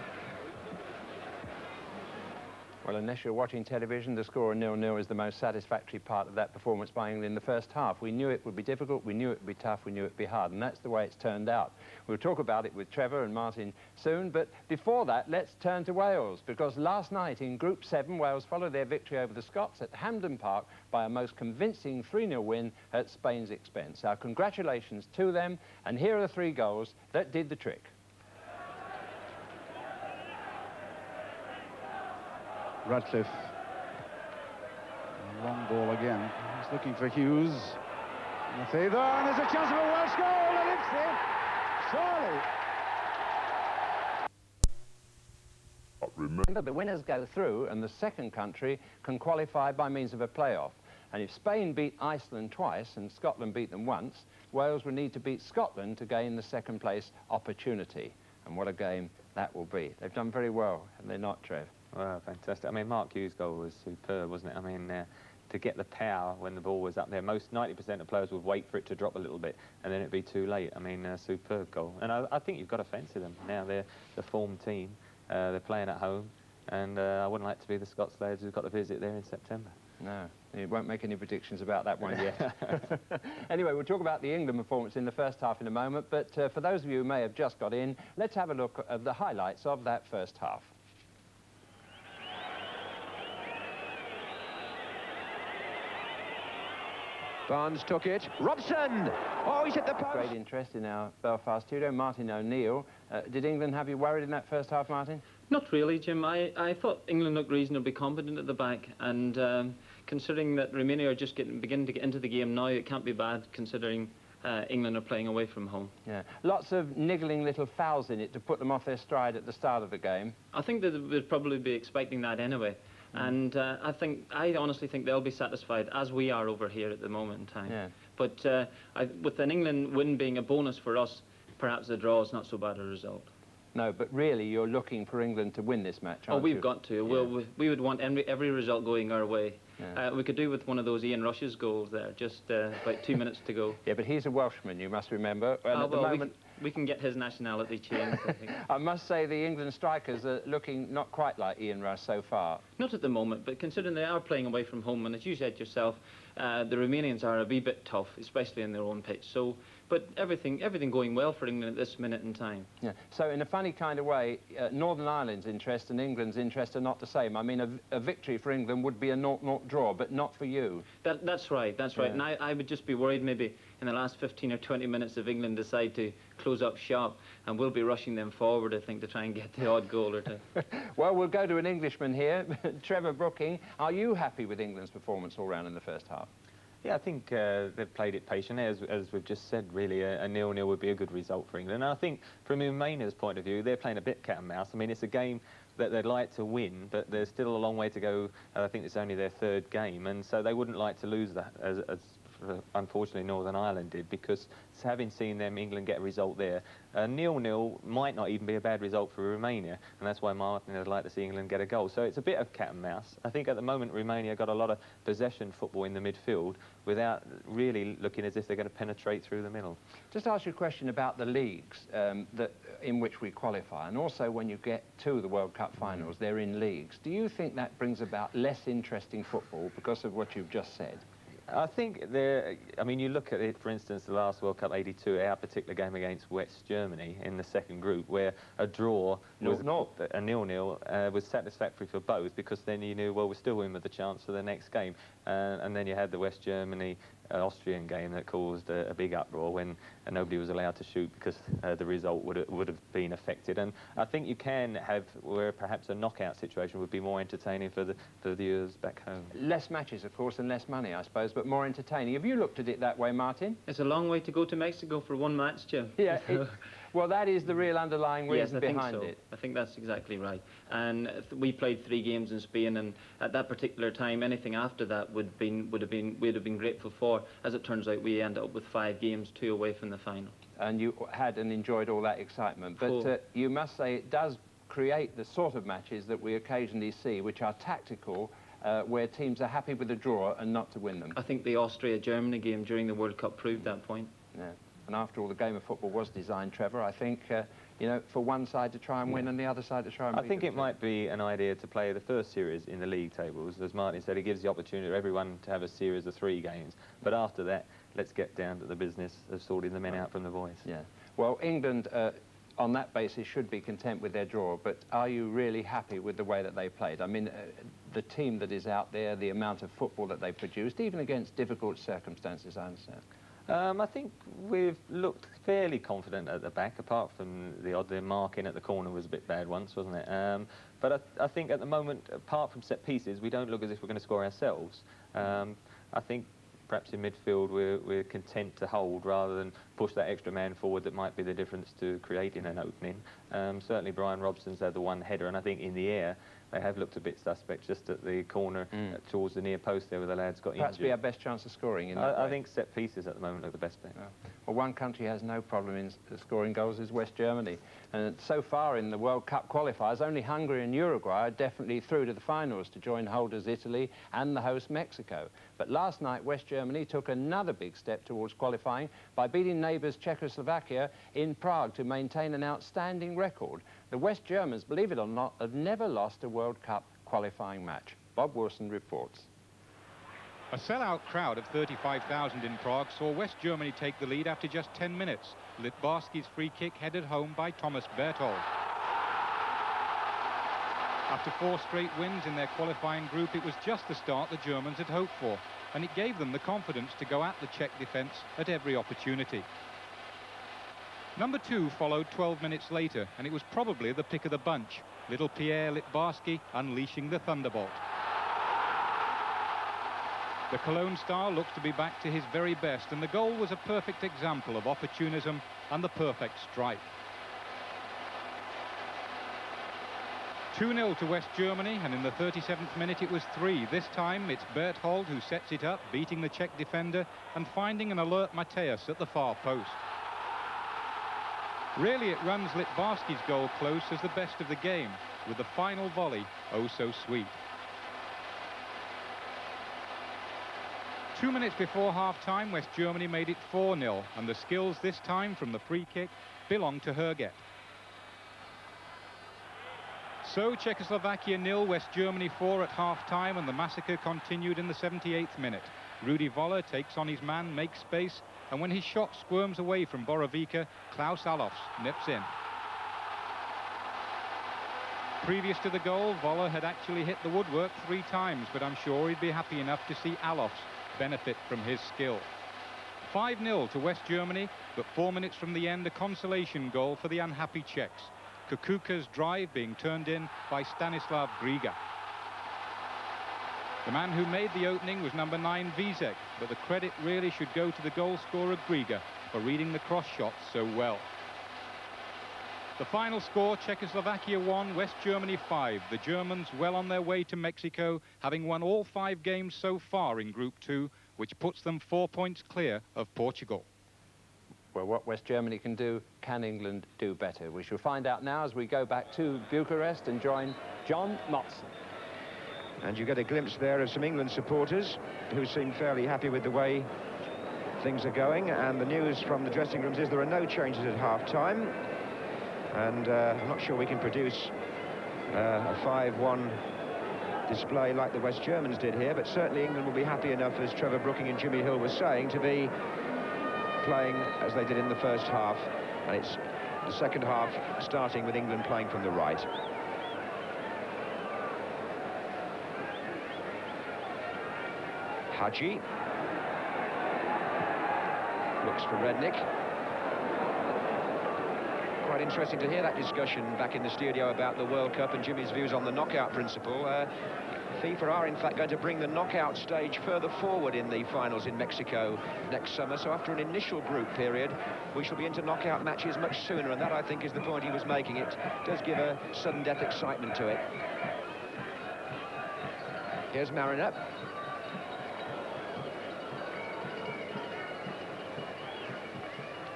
Well, unless you're watching television, the score of 0-0 is the most satisfactory part of that performance by England in the first half. We knew it would be difficult, we knew it would be tough, we knew it would be hard, and that's the way it's turned out. We'll talk about it with Trevor and Martin soon, but before that, let's turn to Wales, because last night in Group 7, Wales followed their victory over the Scots at Hampden Park by a most convincing 3-0 win at Spain's expense. Our congratulations to them, and here are the 3 goals that did the trick. Radcliffe. Long ball again. He's looking for Hughes. And there's a chance of a Welsh goal, and it's in. Surely. Remember, the winners go through, and the second country can qualify by means of a playoff. And if Spain beat Iceland twice and Scotland beat them once, Wales would need to beat Scotland to gain the second place opportunity. And what a game that will be. They've done very well, have they not, Trev? Well, fantastic. I mean, Mark Hughes' goal was superb, wasn't it? I mean, to get the power when the ball was up there, most 90% of players would wait for it to drop a little bit, and then it'd be too late. I mean, superb goal. And I think you've got to fancy them now. They're the form team. They're playing at home, and I wouldn't like to be the Scots players who've got to visit there in September. No, you won't make any predictions about that one yet. Anyway, we'll talk about the England performance in the first half in a moment, but for those of you who may have just got in, let's have a look at the highlights of that first half. Barnes took it. Robson! Oh, he's hit the post. Great interest in our Belfast studio. Martin O'Neill. Did England have you worried in that first half, Martin? Not really, Jim. I thought England looked reasonably competent at the back, and considering that Romania are just beginning to get into the game now, it can't be bad considering England are playing away from home. Yeah, lots of niggling little fouls in it to put them off their stride at the start of the game. I think that we'd probably be expecting that anyway. And I honestly think they'll be satisfied, as we are over here at the moment in time. Yeah. But with an England win being a bonus for us, perhaps the draw is not so bad a result. No, but really you're looking for England to win this match, aren't you? We've got to. Yeah. Well, we would want every result going our way. Yeah. We could do with one of those Ian Rush's goals there, just about 2 minutes to go. Yeah, but he's a Welshman, you must remember. And at the moment... we can get his nationality changed, I think. I must say the England strikers are looking not quite like Ian Rush so far. Not at the moment, but considering they are playing away from home, and as you said yourself, the Romanians are a wee bit tough, especially in their own pitch. So, but everything going well for England at this minute in time. Yeah. So in a funny kind of way, Northern Ireland's interest and England's interest are not the same. I mean, a victory for England would be a 0-0 draw, but not for you. That's right, that's right. Yeah. And I would just be worried maybe in the last 15 or 20 minutes if England decide to close up shop, and we'll be rushing them forward, I think, to try and get the odd goal or two. Well, we'll go to an Englishman here, Trevor Brooking. Are you happy with England's performance all round in the first half? Yeah, I think they've played it patiently, as we've just said, really. A 0-0 would be a good result for England. And I think, from Romania's point of view, they're playing a bit cat and mouse. I mean, it's a game that they'd like to win, but there's still a long way to go. I think it's only their 3rd game, and so they wouldn't like to lose that, as unfortunately Northern Ireland did, because having seen them, England get a result there, 0-0 might not even be a bad result for Romania, and that's why Martin would like to see England get a goal. So it's a bit of cat and mouse. I think at the moment Romania got a lot of possession football in the midfield without really looking as if they're going to penetrate through the middle. Just ask you a question about the leagues in which we qualify, and also when you get to the World Cup finals, they're in leagues. Do you think that brings about less interesting football because of what you've just said? I think I mean, you look at it, for instance, the last World Cup '82, our particular game against West Germany in the second group, where a draw was 0-0 was satisfactory for both, because then you knew, well, we're still in with the chance for the next game. And then you had the West Germany Austrian game that caused a big uproar when nobody was allowed to shoot because the result would have been affected. And I think you can have where perhaps a knockout situation would be more entertaining for the viewers back home. Less matches, of course, and less money, I suppose, but more entertaining. Have you looked at it that way, Martin? It's a long way to go to Mexico for one match, Jim. Yeah. Well, that is the real underlying reason behind it. I think that's exactly right. And we played 3 games in Spain, and at that particular time, anything after that we'd have been grateful for. As it turns out, we ended up with 5 games, 2 away from the final. And you had and enjoyed all that excitement. But you must say it does create the sort of matches that we occasionally see, which are tactical, where teams are happy with the draw and not to win them. I think the Austria-Germany game during the World Cup proved that point. Yeah. And after all, the game of football was designed, Trevor, I think, you know, for one side to try and win and the other side to try and beat. I think it might be an idea to play the first series in the league tables. As Martin said, it gives the opportunity for everyone to have a series of 3 games. But after that, let's get down to the business of sorting the men out from the boys. Yeah. Well, England, on that basis, should be content with their draw. But are you really happy with the way that they played? I mean, the team that is out there, the amount of football that they produced, even against difficult circumstances, I understand. I think we've looked fairly confident at the back, apart from the marking at the corner was a bit bad once, wasn't it? But I think at the moment, apart from set pieces, we don't look as if we're going to score ourselves. I think perhaps in midfield we're content to hold rather than push that extra man forward that might be the difference to creating an opening. Certainly Brian Robson's had the one header, and I think in the air they have looked a bit suspect just at the corner towards the near post there where the lads got injured. Perhaps be our best chance of scoring in that I think set pieces at the moment are the best bet. Well, one country has no problem in scoring goals is West Germany. And so far in the World Cup qualifiers, only Hungary and Uruguay are definitely through to the finals to join holders Italy and the host Mexico. But last night, West Germany took another big step towards qualifying by beating neighbours Czechoslovakia in Prague to maintain an outstanding record. The West Germans, believe it or not, have never lost a World Cup qualifying match. Bob Wilson reports. A sellout crowd of 35,000 in Prague saw West Germany take the lead after just 10 minutes. Litbarski's free kick headed home by Thomas Berthold. After 4 straight wins in their qualifying group, it was just the start the Germans had hoped for, and it gave them the confidence to go at the Czech defence at every opportunity. Number 2 followed 12 minutes later, and it was probably the pick of the bunch. Little Pierre Litbarski unleashing the thunderbolt. The Cologne star looks to be back to his very best, and the goal was a perfect example of opportunism and the perfect strike. 2-0 to West Germany, and in the 37th minute it was 3. This time it's Berthold who sets it up, beating the Czech defender and finding an alert Mateus at the far post. Really, it runs Litbarski's goal close as the best of the game, with the final volley oh so sweet. 2 minutes before half-time, West Germany made it 4-0, and the skills this time from the free kick belonged to Herget. So Czechoslovakia 0, West Germany 4 at half-time, and the massacre continued in the 78th minute. Rudi Voller takes on his man, makes space, and when his shot squirms away from Borovica, Klaus Allofs nips in. Previous to the goal, Voller had actually hit the woodwork 3 times, but I'm sure he'd be happy enough to see Allofs benefit from his skill. 5-0 to West Germany, but 4 minutes from the end, a consolation goal for the unhappy Czechs. Kukuka's drive being turned in by Stanislav Griga. The man who made the opening was number 9, Vízek, but the credit really should go to the goal scorer Griga for reading the cross shots so well. The final score, Czechoslovakia 1, West Germany 5. The Germans well on their way to Mexico, having won all 5 games so far in Group 2, which puts them 4 points clear of Portugal. Well, what West Germany can do, can England do better? We shall find out now as we go back to Bucharest and join John Motson. And you get a glimpse there of some England supporters who seem fairly happy with the way things are going. And the news from the dressing rooms is there are no changes at half-time. And I'm not sure we can produce a 5-1 display like the West Germans did here, but certainly England will be happy enough, as Trevor Brooking and Jimmy Hill were saying, to be playing as they did in the first half. And it's the second half starting with England playing from the right. Hadji looks for Redknapp. Quite interesting to hear that discussion back in the studio about the World Cup and Jimmy's views on the knockout principle. FIFA are in fact going to bring the knockout stage further forward in the finals in Mexico next summer, so after an initial group period we shall be into knockout matches much sooner, and that I think is the point he was making. It does give a sudden death excitement to it. Here's Mariner.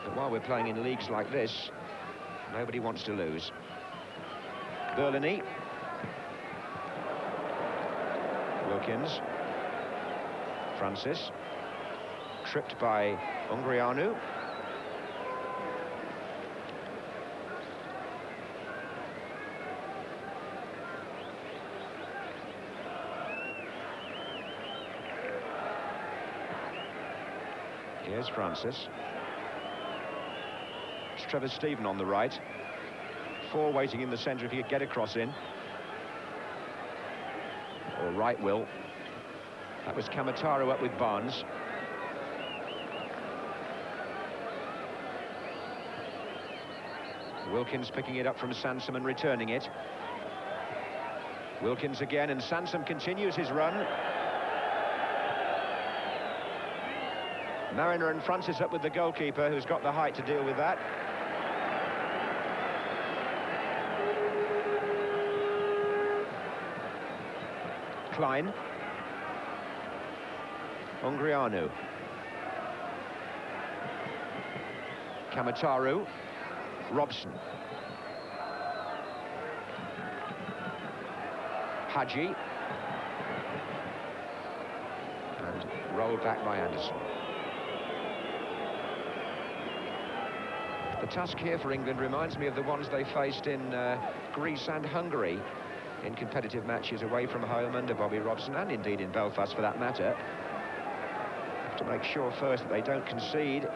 But while we're playing in leagues like this, nobody wants to lose. Berlini. Wilkins. Francis. Tripped by Ungrianu. Here's Francis. It's Trevor Stephen on the right. 4 waiting in the centre if he could get a cross in. Or right will. That was Kamataro up with Barnes. Wilkins picking it up from Sansom and returning it. Wilkins again, and Sansom continues his run. Mariner and Francis up with the goalkeeper, who's got the height to deal with that. Klein. Ungrianu. Kamataro. Robson. Hadji. And rolled back by Anderson. The task here for England reminds me of the ones they faced in Greece and Hungary in competitive matches away from home under Bobby Robson, and indeed in Belfast for that matter. Have to make sure first that they don't concede,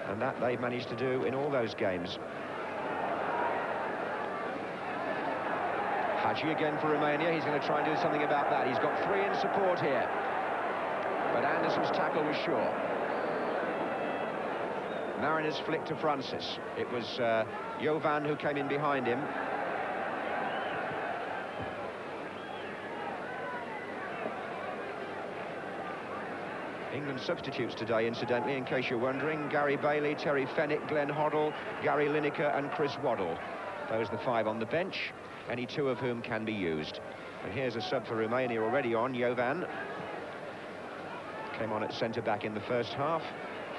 and that they've managed to do in all those games. Hadji again for Romania. He's going to try and do something about that. He's got 3 in support here, but Anderson's tackle was sure. Mariner's flick to Francis. It was Jovan who came in behind him. England substitutes today, incidentally, in case you're wondering: Gary Bailey, Terry Fenwick, Glenn Hoddle, Gary Lineker and Chris Waddle. Those are the 5 on the bench, any 2 of whom can be used. And here's a sub for Romania already on, Jovan. Came on at centre-back in the first half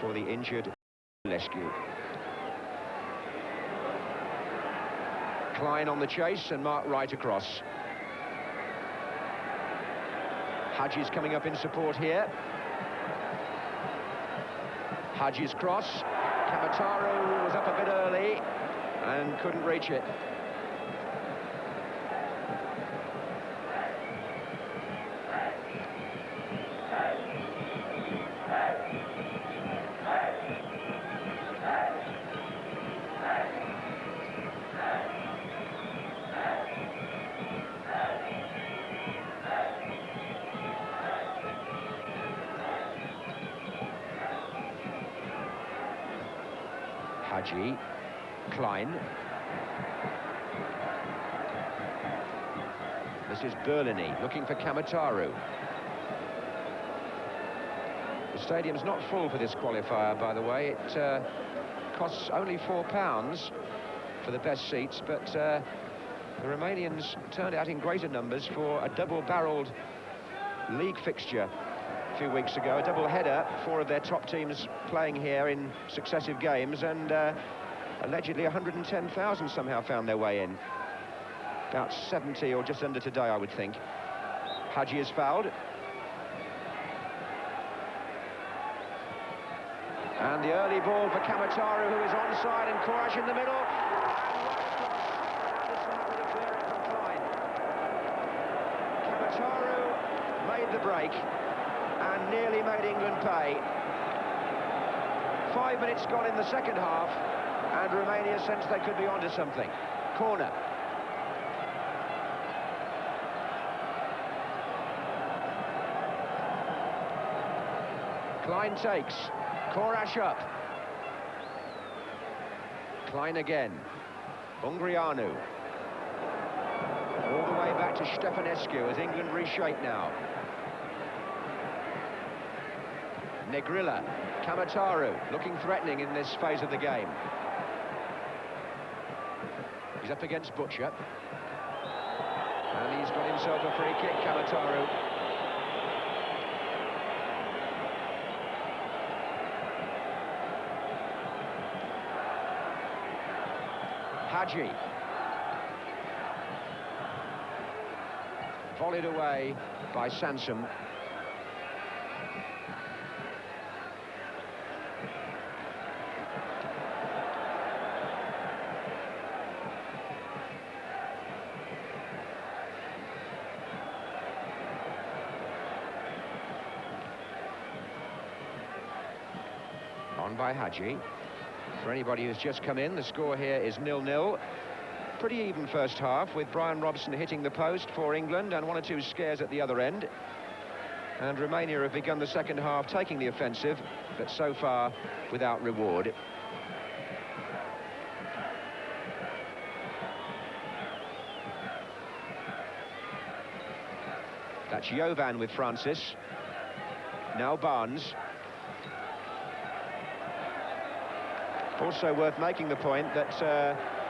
for the injured Lescu. Klein on the chase and Mark Wright across. Hadji's coming up in support here. Hadji's cross. Kamataro was up a bit early and couldn't reach it. Hadji, Klein. This is Berlini looking for Kamataro. The stadium's not full for this qualifier, by the way. It costs only £4 for the best seats, but the Romanians turned out in greater numbers for a double-barreled league fixture a few weeks ago, a double-header, 4 of their top teams playing here in successive games, and allegedly 110,000 somehow found their way in. About 70 or just under today, I would think. Hadji is fouled. And the early ball for Kamataro, who is onside, and Korash in the middle. Kamataru made the break and nearly made England pay. 5 minutes gone in the second half, and Romania sensed they could be onto something. Corner. Klein takes. Korash up. Klein again. Ungrianu. All the way back to Stefanescu as England reshape now. Negrilla. Kamataru looking threatening in this phase of the game. He's up against Butcher. And he's got himself a free kick, Kamataru. Hadji. Volleyed away by Sansom. On by Hadji. For anybody who's just come in, the score here is 0-0. Pretty even first half, with Brian Robson hitting the post for England and one or two scares at the other end. And Romania have begun the second half taking the offensive, but so far without reward. That's Jovan with Francis. Now Barnes. Also worth making the point that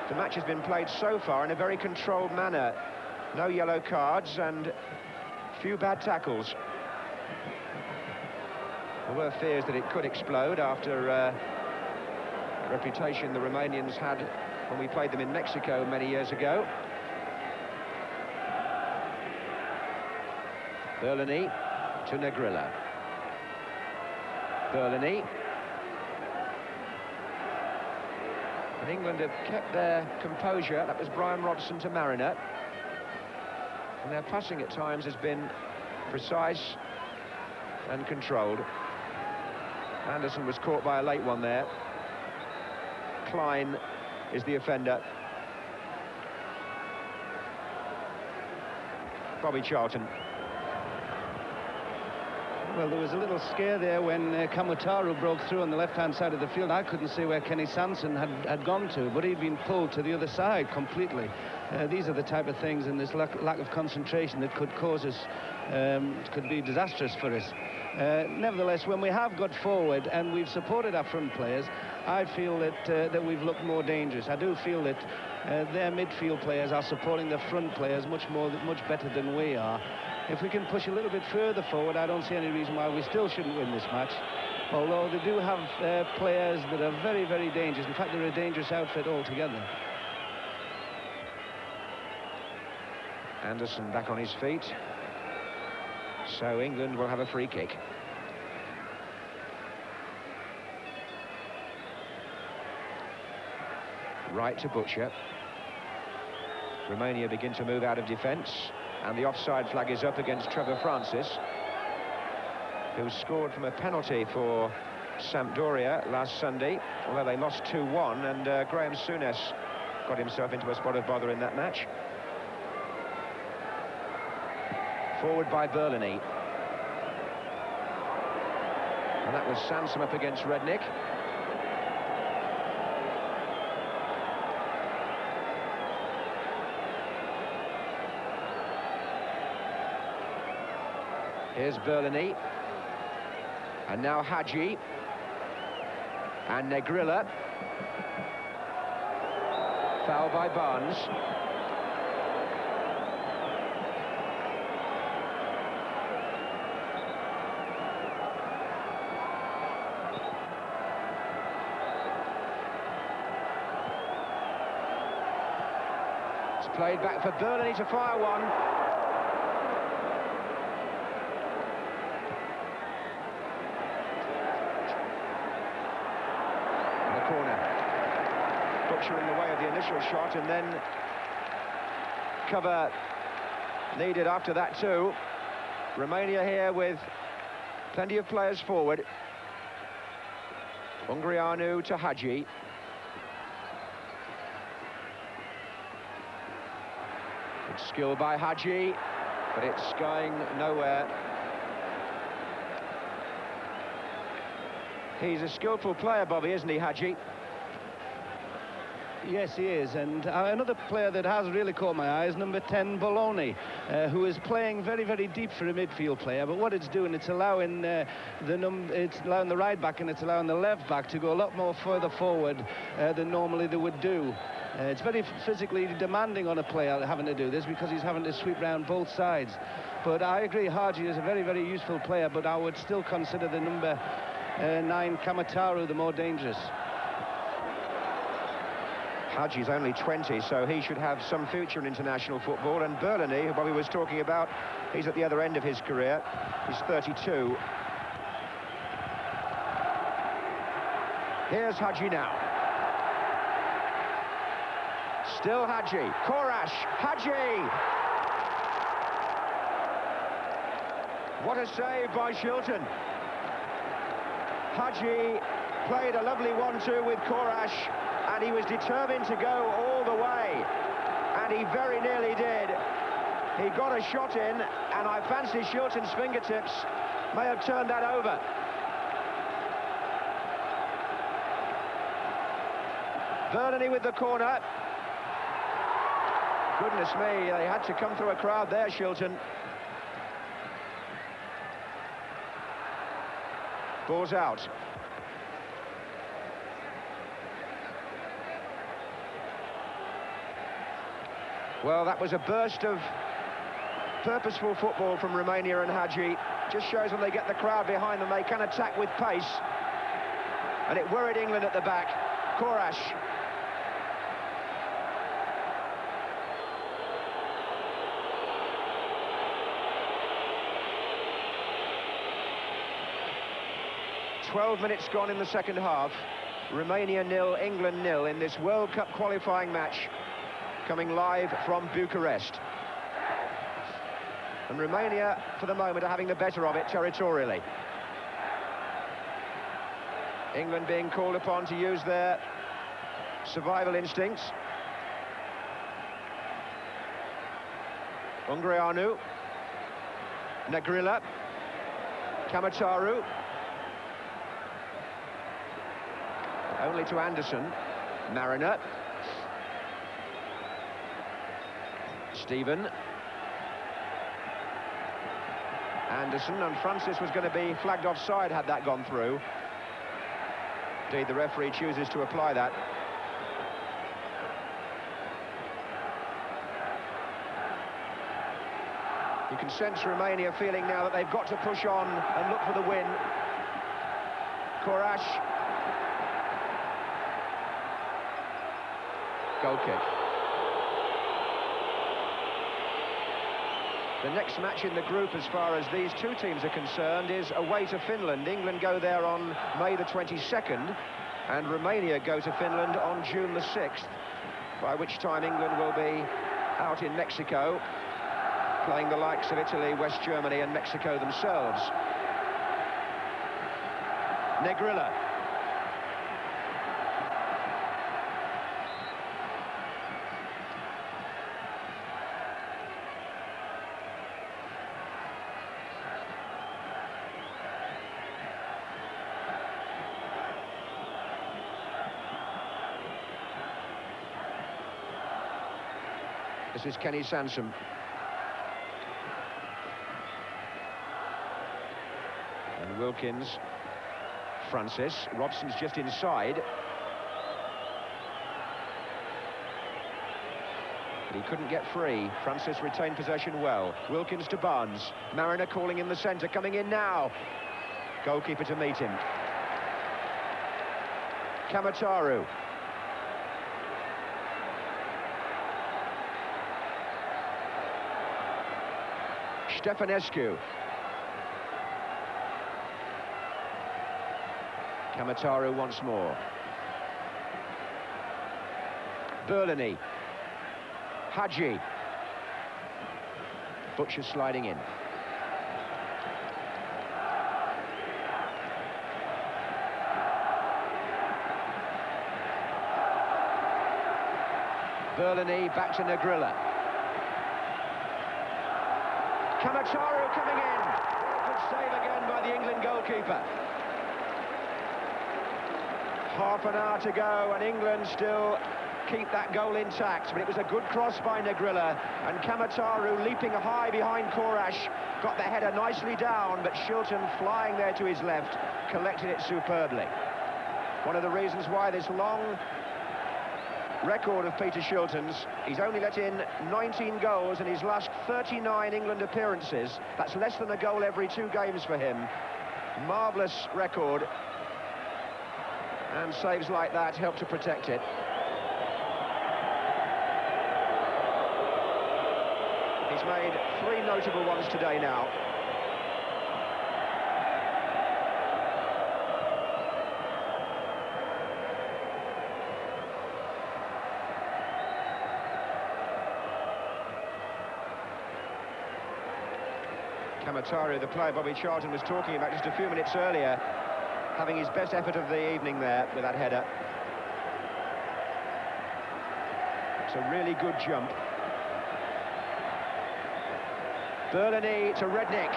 the match has been played so far in a very controlled manner. No yellow cards and few bad tackles. There were fears that it could explode after the reputation the Romanians had when we played them in Mexico many years ago. Berlini to Negrilla. Berlini. And England have kept their composure. That was Brian Robson to Mariner. And their passing at times has been precise and controlled. Anderson was caught by a late one there. Klein is the offender. Bobby Charlton. Well, there was a little scare there when Kamataru broke through on the left-hand side of the field. I couldn't see where Kenny Sanson had gone to, but he'd been pulled to the other side completely. These are the type of things in this lack of concentration that could cause us, could be disastrous for us. Nevertheless, when we have got forward and we've supported our front players, I feel that we've looked more dangerous. I do feel that their midfield players are supporting the front players much better than we are. If we can push a little bit further forward, I don't see any reason why we still shouldn't win this match. Although they do have players that are very, very dangerous. In fact, they're a dangerous outfit altogether. Anderson back on his feet. So England will have a free kick. Right to Butcher. Romania begin to move out of defence. And the offside flag is up against Trevor Francis, who scored from a penalty for Sampdoria last Sunday, although they lost 2-1, and Graham Souness got himself into a spot of bother in that match. Forward by Berlini. And that was Sansom up against Redknapp. Here's Berlini. And now Hadji. And Negrilla. Foul by Barnes. It's played back for Berlini to fire one. Butcher in the way of the initial shot, and then cover needed after that too. Romania here with plenty of players forward. Ungreanu to Hagi. Good skill by Hagi, but it's going nowhere. He's a skillful player, Bobby, isn't he, Hagi? Yes, he is, and another player that has really caught my eye is number 10, Bologna, who is playing very, very deep for a midfield player. But what it's doing, it's allowing it's allowing the right back and it's allowing the left back to go a lot more further forward than normally they would do. It's very physically demanding on a player having to do this because he's having to sweep round both sides. But I agree, Hagi is a very, very useful player, but I would still consider the number 9, Kamataru, the more dangerous. Hagi's only 20, so he should have some future in international football. And Berlini, who Bobby was talking about, he's at the other end of his career. He's 32. Here's Hagi now. Still Hagi. Korash. Hagi! What a save by Shilton. Hagi played a lovely 1-2 with Korash, and he was determined to go all the way, and he very nearly did. He got a shot in, and I fancy Shilton's fingertips may have turned that over. Berlini with the corner. Goodness me, they had to come through a crowd there, Shilton. Ball's out. Well, that was a burst of purposeful football from Romania and Hagi. Just shows when they get the crowd behind them, they can attack with pace. And it worried England at the back. Korash. "12 minutes gone in the second half. Romania 0, England 0 in this World Cup qualifying match, coming live from Bucharest. And Romania, for the moment, are having the better of it territorially. England being called upon to use their survival instincts. Ungreanu. Negrilla. Kamataru. Only to Anderson. Mariner. Stephen. Anderson, and Francis was going to be flagged offside had that gone through. Indeed, the referee chooses to apply that. You can sense Romania feeling now that they've got to push on and look for the win. Korash. Goal kick. The next match in the group, as far as these two teams are concerned, is away to Finland. England go there on May the 22nd, and Romania go to Finland on June the 6th, by which time England will be out in Mexico, playing the likes of Italy, West Germany and Mexico themselves. Negrilla. This is Kenny Sansom. And Wilkins, Francis. Robson's just inside. But he couldn't get free. Francis retained possession well. Wilkins to Barnes. Mariner calling in the centre, coming in now. Goalkeeper to meet him. Kamataru. Stefanescu. Kamataru once more. Berlini. Hagi. Butcher sliding in. Berlini back to Negrilla. Kamataru coming in. Good save again by the England goalkeeper. Half an hour to go and England still keep that goal intact, but it was a good cross by Negrilla, and Kamataru leaping high behind Korash got the header nicely down, but Shilton flying there to his left collected it superbly. One of the reasons why this long record of Peter Shilton's, he's only let in 19 goals in his last 39 England appearances. That's less than a goal every 2 games for him. Marvellous record, and saves like that help to protect it. He's made 3 notable ones today now. Kamataru, the player Bobby Charlton was talking about just a few minutes earlier, having his best effort of the evening there with that header. It's a really good jump. Berlini to Rednick.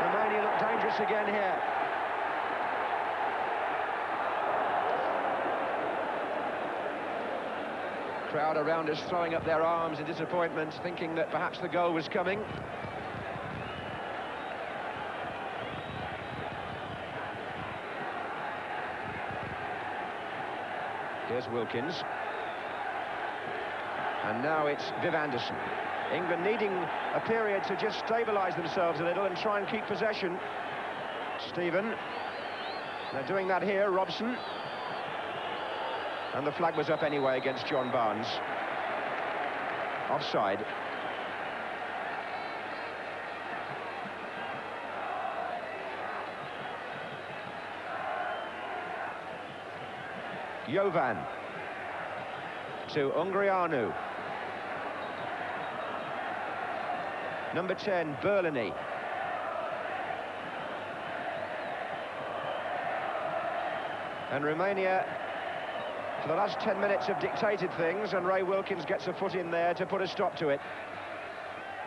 Romania look dangerous again here. Crowd around us throwing up their arms in disappointment, thinking that perhaps the goal was coming. Here's Wilkins. And now it's Viv Anderson. England needing a period to just stabilise themselves a little and try and keep possession. Stephen. They're doing that here, Robson. And the flag was up anyway against John Barnes. Offside. Jovan to Ungrianu. Number 10, Berlini. And Romania, for the last 10 minutes, have dictated things, and Ray Wilkins gets a foot in there to put a stop to it.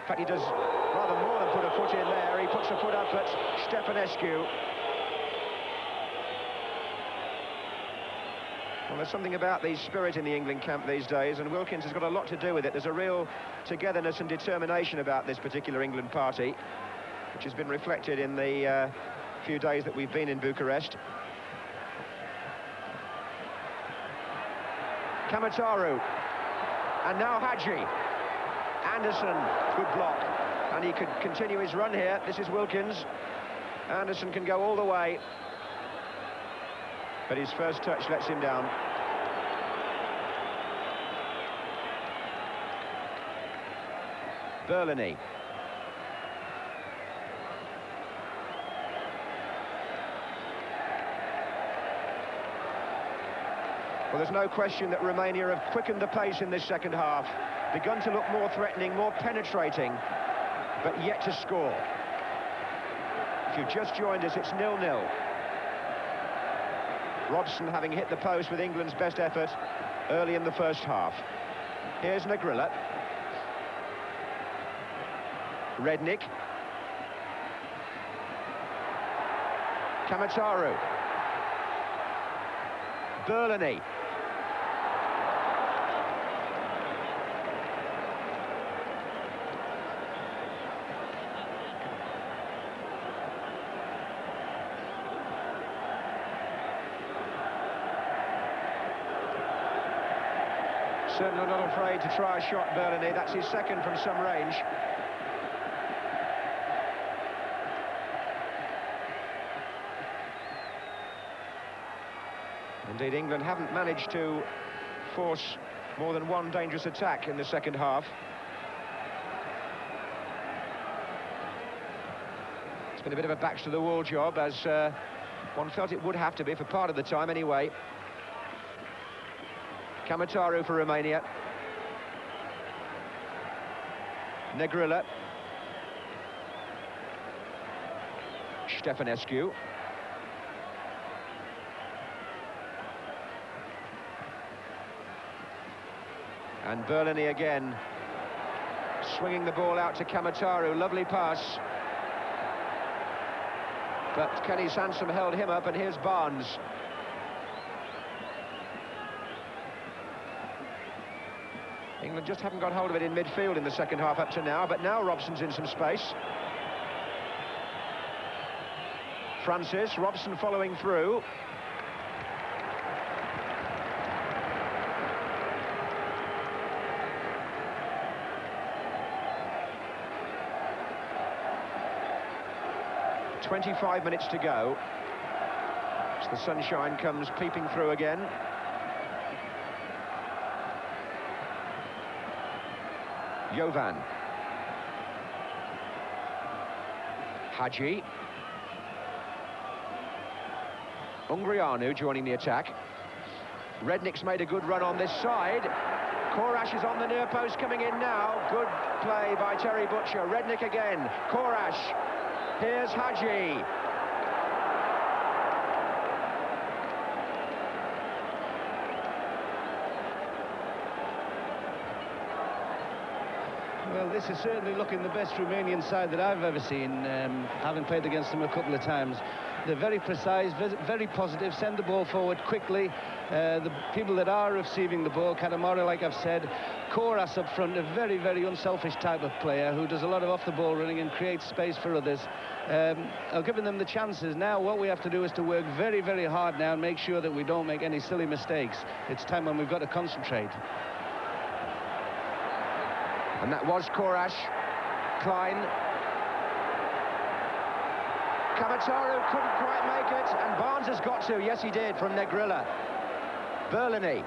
In fact, he does rather more than put a foot in there. He puts a foot up at Stefanescu. Well, there's something about the spirit in the England camp these days, and Wilkins has got a lot to do with it. There's a real togetherness and determination about this particular England party, which has been reflected in the few days that we've been in Bucharest. Kamataru, and now Hadji. Anderson, good block, and he could continue his run here. This is Wilkins. Anderson can go all the way, but his first touch lets him down. Berlini. Well, there's no question that Romania have quickened the pace in this second half, begun to look more threatening, more penetrating, but yet to score. If you've just joined us, it's 0-0. Robson having hit the post with England's best effort early in the first half. Here's Negrilla. Rednick. Kamataru. Berlini. Certainly not afraid to try a shot, Berlini. That's his second from some range. Indeed, England haven't managed to force more than one dangerous attack in the second half. It's been a bit of a backs-to-the-wall job, as one felt it would have to be for part of the time anyway. Kamataru for Romania. Negrilla. Stefanescu. And Berlini again, swinging the ball out to Kamataru. Lovely pass. But Kenny Sansom held him up, and here's Barnes. England just haven't got hold of it in midfield in the second half up to now, but now Robson's in some space. Francis, Robson following through. "25 minutes to go as the sunshine comes peeping through again. Jovan. Hadji. Ungrianu joining the attack. Rednick's made a good run on this side. Korash is on the near post, coming in now. Good play by Terry Butcher. Rednick again. Korash. Here's Hadji. Well, this is certainly looking the best Romanian side that I've ever seen, having played against them a couple of times. They're very precise, very positive, send the ball forward quickly. The people that are receiving the ball, Katamora, like I've said, Koras up front, a very, very unselfish type of player who does a lot of off-the-ball running and creates space for others. Are giving them the chances. Now what we have to do is to work very, very hard now and make sure that we don't make any silly mistakes. It's time when we've got to concentrate. And that was Korash. Klein. Kamataru couldn't quite make it, and Barnes has got to. Yes, he did, from Negrilla. Berlini.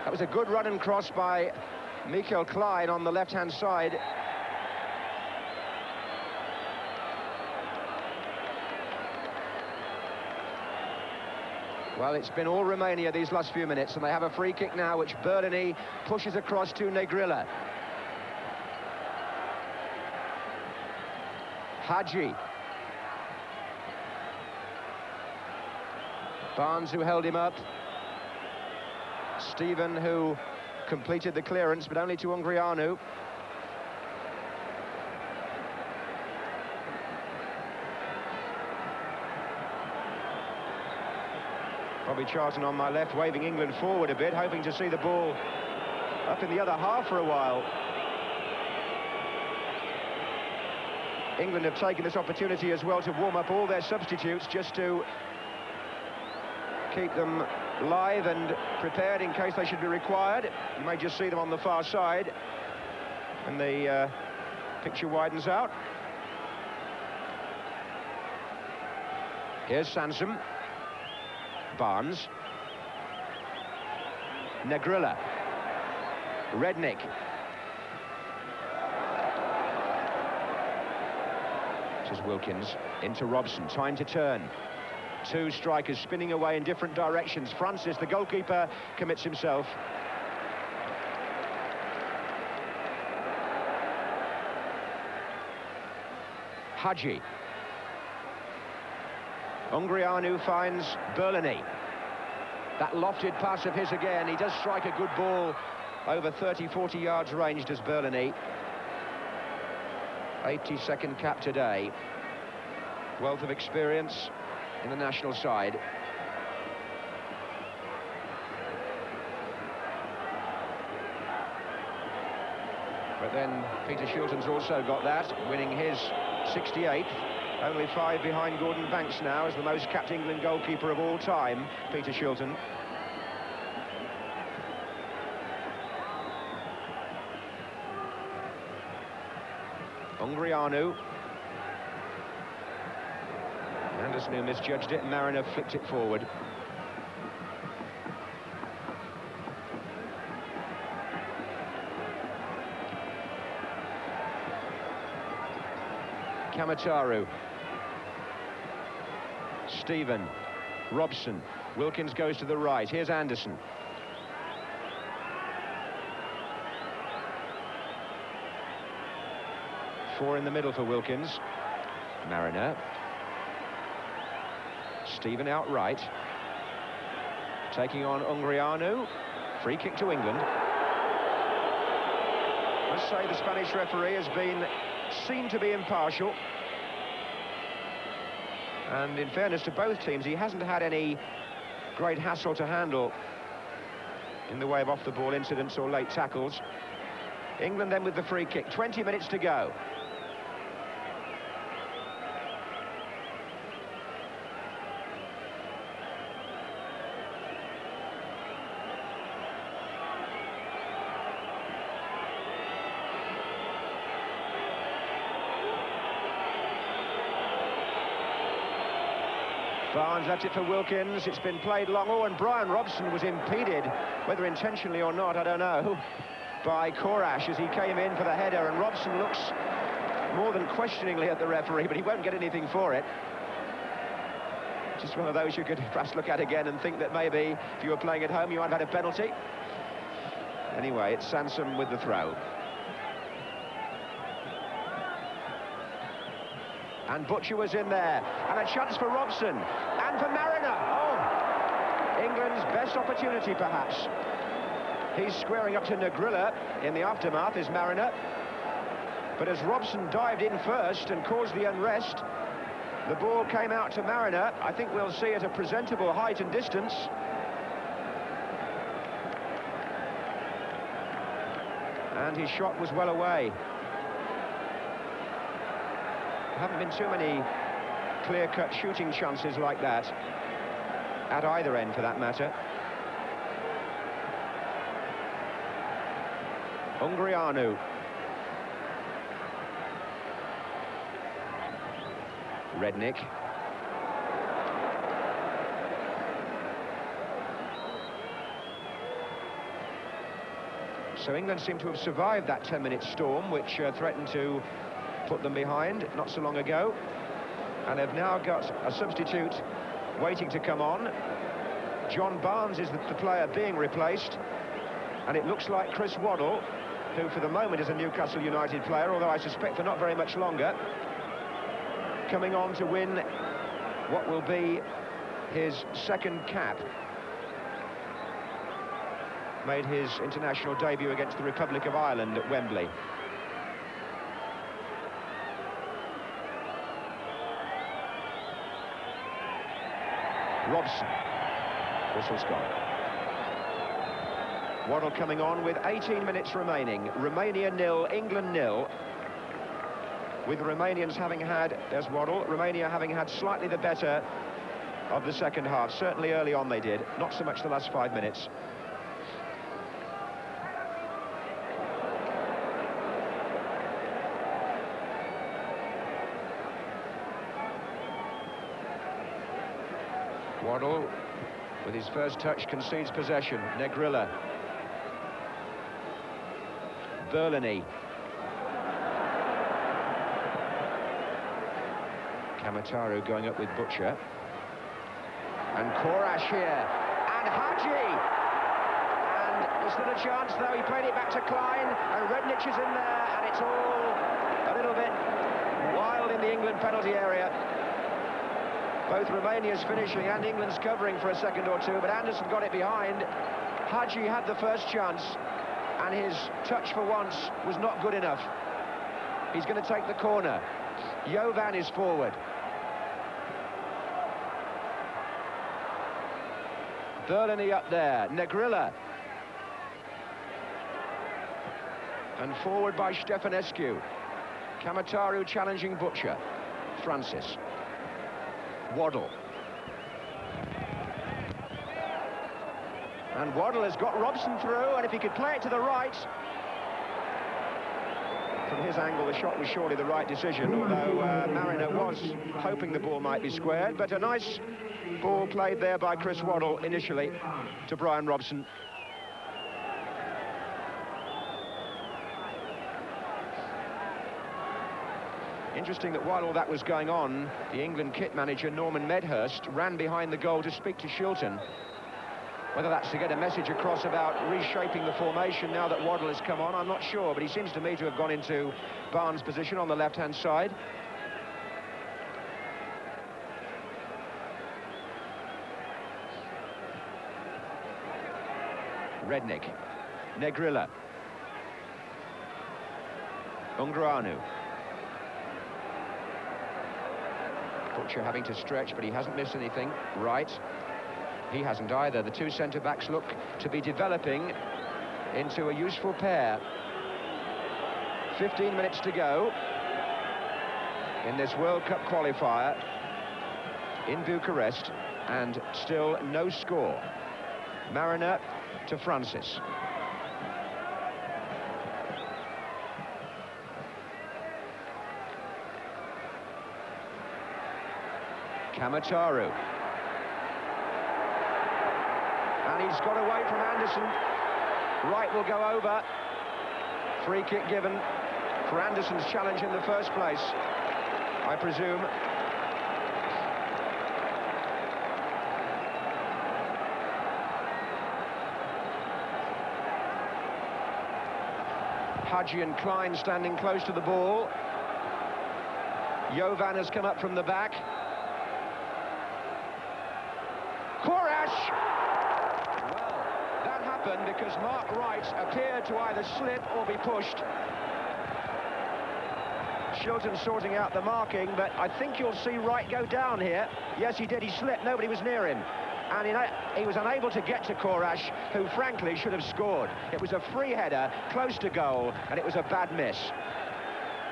That was a good run and cross by Michael Klein on the left-hand side. Well, it's been all Romania these last few minutes, and they have a free kick now, which Berlini pushes across to Negrilla. Hadji. Barnes, who held him up. Stephen, who completed the clearance, but only to Ungrianu. Bobby Charlton on my left, waving England forward a bit, hoping to see the ball up in the other half for a while. England have taken this opportunity as well to warm up all their substitutes, just to keep them live and prepared in case they should be required. You may just see them on the far side, and the picture widens out. Here's Sansom. Barnes. Negrilla. Rednick. This is Wilkins into Robson. Time to turn. Two strikers spinning away in different directions. Francis, the goalkeeper, commits himself. Hadji. Ungrianu finds Berlini. That lofted pass of his again. He does strike a good ball over 30-40 yards range, does Berlini. 82nd cap today. Wealth of experience in the national side. But then Peter Shilton's also got that, winning his 68th. Only 5 behind Gordon Banks now as the most capped England goalkeeper of all time, Peter Shilton. Ungrianu. Anderson, who misjudged it, and Mariner flicked it forward. Kamataru. Stephen. Robson. Wilkins goes to the right. Here's Anderson. Four in the middle for Wilkins. Mariner. Stephen out right. Taking on Ungrianu. Free kick to England. Must say the Spanish referee has been seen to be impartial. And in fairness to both teams, he hasn't had any great hassle to handle in the way of off-the-ball incidents or late tackles. England then with the free kick. 20 minutes to go. Barnes left it for Wilkins. It's been played long. Oh, and Brian Robson was impeded, whether intentionally or not, I don't know, by Korash as he came in for the header. And Robson looks more than questioningly at the referee, but he won't get anything for it. Just one of those you could perhaps look at again and think that maybe if you were playing at home, you might have had a penalty. Anyway, it's Sansom with the throw. And Butcher was in there. And a chance for Robson. And for Mariner. Oh! England's best opportunity, perhaps. He's squaring up to Negrilla. In the aftermath is Mariner. But as Robson dived in first and caused the unrest, the ball came out to Mariner. I think we'll see at a presentable height and distance. And his shot was well away. Haven't been too many clear-cut shooting chances like that at either end, for that matter. Ungrianu. Redknapp. So England seem to have survived that 10-minute storm, which threatened to put them behind not so long ago, and have now got a substitute waiting to come on. John Barnes is the player being replaced, and it looks like Chris Waddle, who for the moment is a Newcastle United player, although I suspect for not very much longer, coming on to win what will be his second cap. Made his international debut against the Republic of Ireland at Wembley. Robson. Whistle's gone. Waddle coming on with 18 minutes remaining. Romania 0, England 0. With the Romanians having had, there's Waddle, Romania having had slightly the better of the second half. Certainly early on they did, not so much the last 5 minutes. Waddle, with his first touch, concedes possession. Negrilla. Berlini. Kamataru going up with Butcher. And Korash here. And Hadji. And there's still a chance, though. He played it back to Klein. And Redknapp is in there. And it's all a little bit wild in the England penalty area. Both Romania's finishing and England's covering for a second or two, but Anderson got it behind. Hadji had the first chance, and his touch for once was not good enough. He's going to take the corner. Jovan is forward. Berlini up there. Negrilla. And forward by Stefanescu. Kamataru challenging Butcher. Francis. Waddle. And Waddle has got Robson through, and if he could play it to the right, from his angle the shot was surely the right decision, although Mariner was hoping the ball might be squared. But a nice ball played there by Chris Waddle initially to Brian Robson. Interesting that while all that was going on, the England kit manager, Norman Medhurst, ran behind the goal to speak to Shilton. Whether that's to get a message across about reshaping the formation now that Waddle has come on, I'm not sure, but he seems to me to have gone into Barnes' position on the left-hand side. Rednick. Negrilla. Ungruanu. Butcher having to stretch, but he hasn't missed anything. Right. He hasn't either. The two centre-backs look to be developing into a useful pair. 15 minutes to go in this World Cup qualifier in Bucharest, and still no score. Mariner to Francis. Kamataru. And he's got away from Anderson. Wright will go over. Free kick given for Anderson's challenge in the first place, I presume. Hadji and Klein standing close to the ball. Jovan has come up from the back. Korash! Well, that happened because Mark Wright appeared to either slip or be pushed. Shilton sorting out the marking, but I think you'll see Wright go down here. Yes, he did. He slipped. Nobody was near him. And he was unable to get to Korash, who frankly should have scored. It was a free header, close to goal, and it was a bad miss.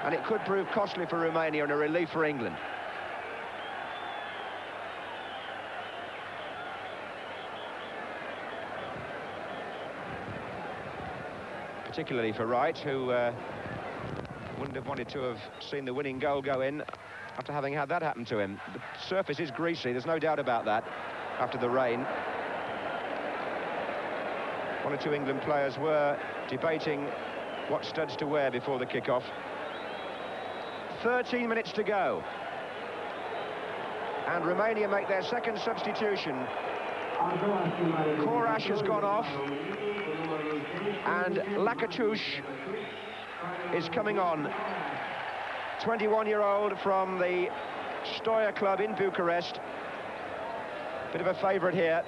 And it could prove costly for Romania and a relief for England. Particularly for Wright, who wouldn't have wanted to have seen the winning goal go in after having had that happen to him. The surface is greasy, there's no doubt about that, after the rain. One or two England players were debating what studs to wear before the kickoff. 13 minutes to go. And Romania make their second substitution. Korash has gone off. And Lakatush is coming on. 21-year-old from the Stoia club in Bucharest. Bit of a favourite here.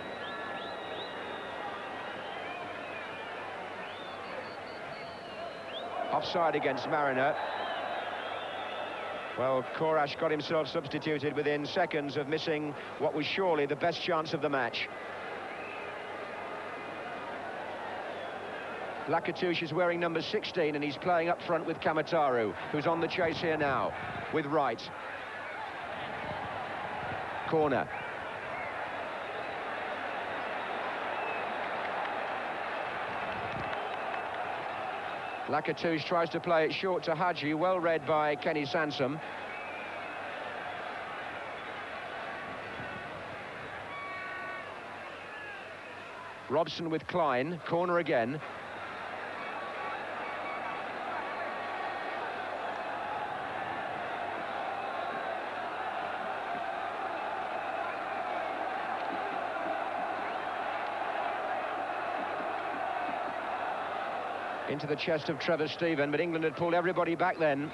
Offside against Mariner. Well, Korash got himself substituted within seconds of missing what was surely the best chance of the match. Lakatush is wearing number 16 and he's playing up front with Kamataru, who's on the chase here now with Wright. Corner. Lakatush tries to play it short to Hadji, well read by Kenny Sansom. Robson with Klein, corner again. Into the chest of Trevor Stephen, but England had pulled everybody back then.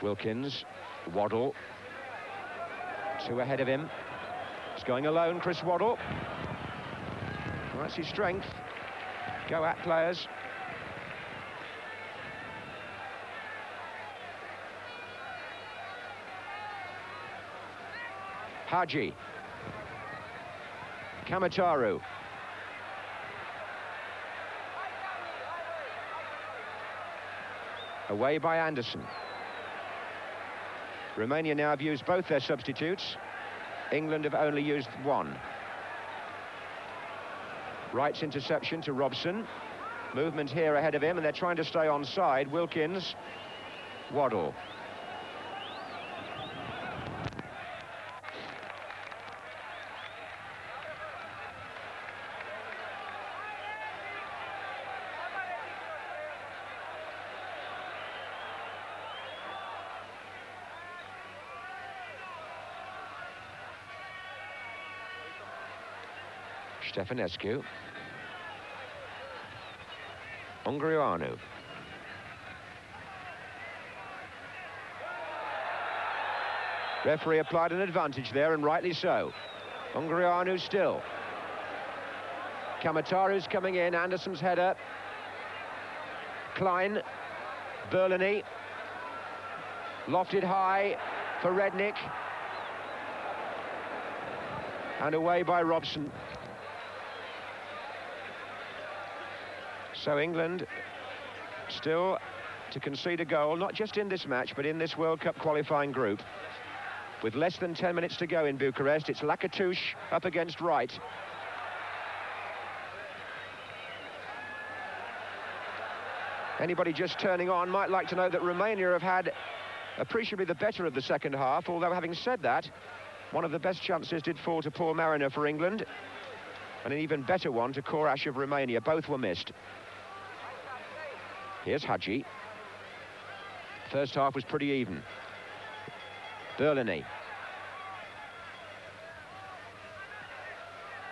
Wilkins, Waddle, two ahead of him. He's going alone, Chris Waddle. Well, that's his strength. Go at players. Hadji. Kamataru. Away by Anderson. Romania now have used both their substitutes. England have only used one. Wright's interception to Robson. Movement here ahead of him, and they're trying to stay onside. Wilkins. Waddle. Stefanescu. Ungruanu. Referee applied an advantage there, and rightly so. Ungrianu still. Kamataru's coming in, Anderson's header. Klein, Berlini. Lofted high for Rednick. And away by Robson. So England still to concede a goal, not just in this match, but in this World Cup qualifying group. With less than 10 minutes to go in Bucharest, it's Lakatouche up against Wright. Anybody just turning on might like to know that Romania have had appreciably the better of the second half, although having said that, one of the best chances did fall to Paul Mariner for England, and an even better one to Korash of Romania. Both were missed. Here's Hadji. First half was pretty even. Berlini.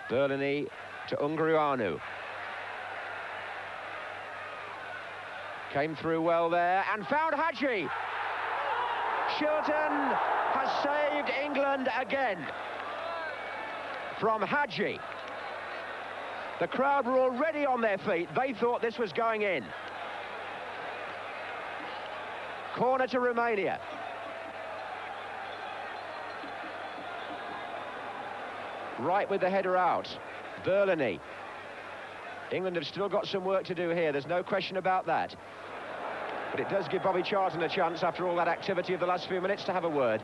Berlini to Ungrianu. Came through well there and found Hadji. Shilton has saved England again. From Hadji. The crowd were already on their feet. They thought this was going in. Corner to Romania. Right with the header out. Berlini. England have still got some work to do here, there's no question about that. But it does give Bobby Charlton a chance, after all that activity of the last few minutes, to have a word.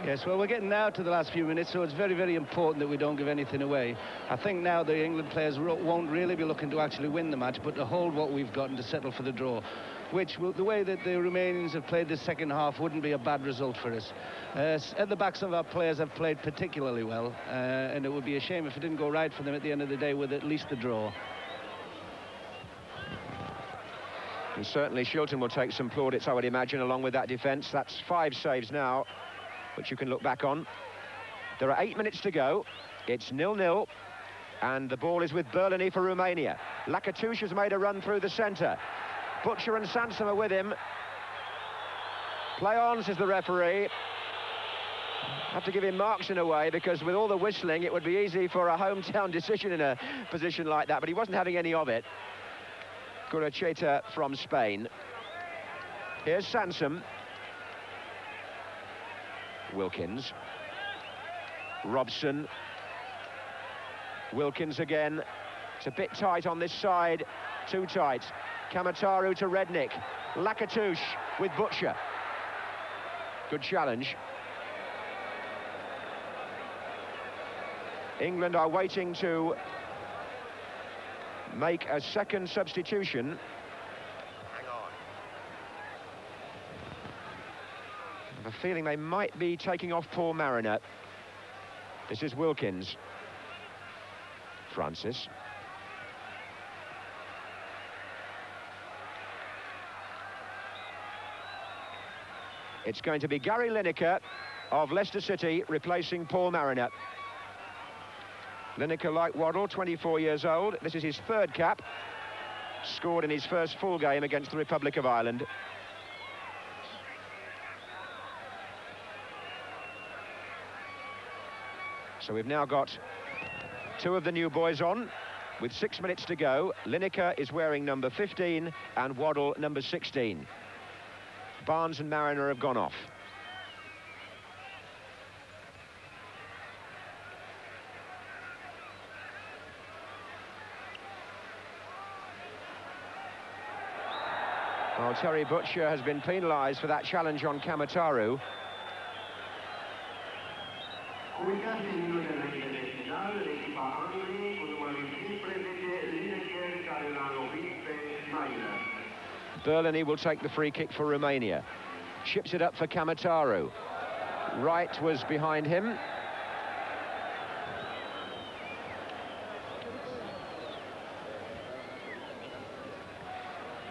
Yes, well, we're getting now to the last few minutes, so it's very, very important that we don't give anything away. I think now the England players won't really be looking to actually win the match, but to hold what we've got and to settle for the draw, which, the way that the Romanians have played the second half, wouldn't be a bad result for us. At the back, some of our players have played particularly well, and it would be a shame if it didn't go right for them at the end of the day with at least the draw. And certainly Shilton will take some plaudits, I would imagine, along with that defence. That's 5 saves now, which you can look back on. There are 8 minutes to go. It's 0-0, and the ball is with Berlini for Romania. Lakatouche has made a run through the centre. Butcher and Sansom are with him. Play on, says the referee. Have to give him marks in a way, because with all the whistling, it would be easy for a hometown decision in a position like that, but he wasn't having any of it. Guracheta from Spain. Here's Sansom. Wilkins. Robson. Wilkins again. It's a bit tight on this side. Too tight. Kamataru to Rednick. Lakatouche with Butcher. Good challenge. England are waiting to make a second substitution. Hang on. I have a feeling they might be taking off Paul Mariner. This is Wilkins. Francis. It's going to be Gary Lineker of Leicester City replacing Paul Mariner. Lineker, like Waddle, 24 years old. This is his 3rd cap. Scored in his first full game against the Republic of Ireland. So we've now got 2 of the new boys on, with 6 minutes to go. Lineker is wearing number 15 and Waddle number 16. Barnes and Mariner have gone off. Well, Terry Butcher has been penalised for that challenge on Kamataru. Berlini will take the free kick for Romania. Chips it up for Kamataru. Wright was behind him.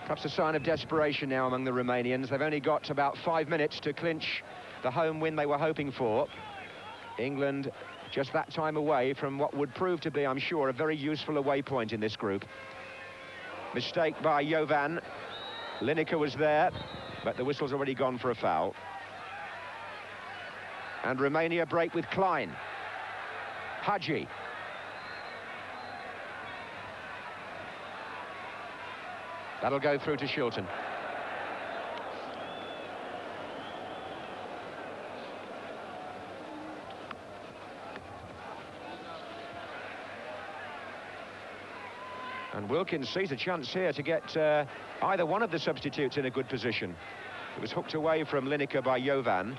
Perhaps a sign of desperation now among the Romanians. They've only got about 5 minutes to clinch the home win they were hoping for. England just that time away from what would prove to be, I'm sure, a very useful away point in this group. Mistake by Jovan. Lineker was there, but the whistle's already gone for a foul. And Romania break with Klein. Hadji. That'll go through to Shilton. And Wilkins sees a chance here to get either one of the substitutes in a good position. It was hooked away from Lineker by Jovan.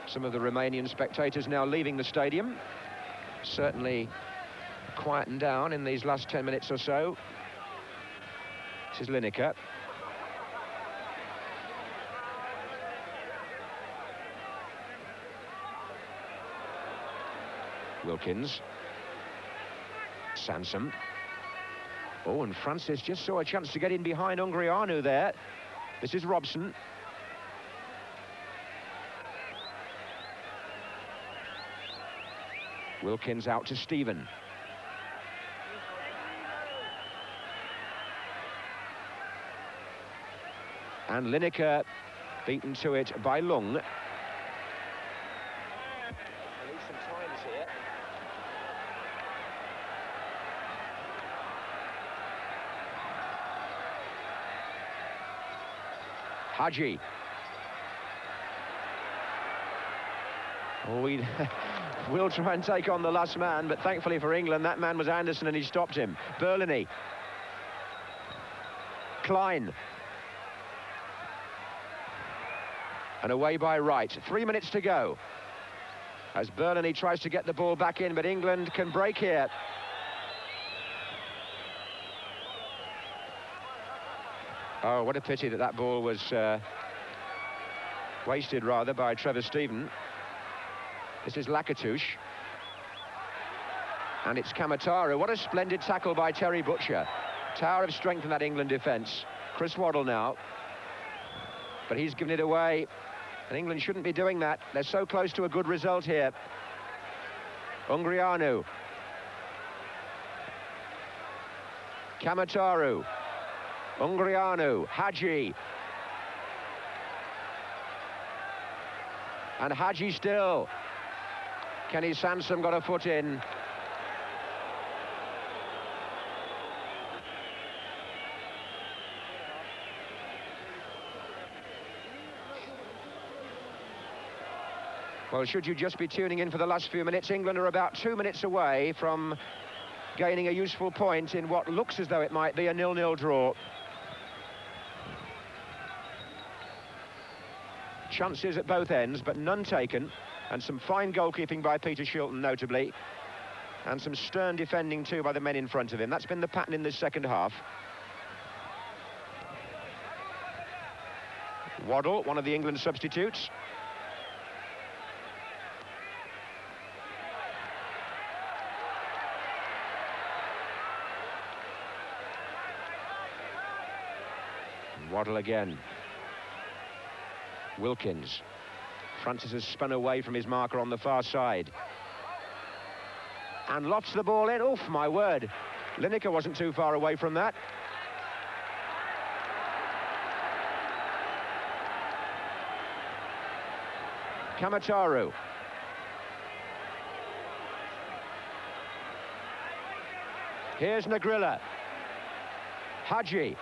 Some of the Romanian spectators now leaving the stadium. Certainly quietened down in these last 10 minutes or so. This is Lineker. Wilkins. Sansom. Oh, and Francis just saw a chance to get in behind Ungrianu there. This is Robson. Wilkins out to Stephen. And Lineker beaten to it by Lung. Hadji. Oh, we'll try and take on the last man, but thankfully for England, that man was Anderson and he stopped him. Berlini. Klein. And away by Wright. 3 minutes to go. As Berlini tries to get the ball back in, but England can break here. Oh, what a pity that that ball was wasted, rather, by Trevor Stephen. This is Lakatouche. And it's Kamataru. What a splendid tackle by Terry Butcher. Tower of strength in that England defence. Chris Waddle now. But he's given it away. And England shouldn't be doing that. They're so close to a good result here. Ungrianu. Kamataru. Ungrianu, Hadji. And Hadji still. Kenny Sansom got a foot in. Well, should you just be tuning in for the last few minutes, England are about 2 minutes away from gaining a useful point in what looks as though it might be a 0-0 draw. Chances at both ends, but none taken, and some fine goalkeeping by Peter Shilton, notably, and some stern defending too by the men in front of him. That's been the pattern in this second half. Waddle, one of the England substitutes. Waddle again. Wilkins. Francis has spun away from his marker on the far side. And lofts the ball in. Oof, my word. Lineker wasn't too far away from that. Kamataru. Here's Negrilla. Hadji.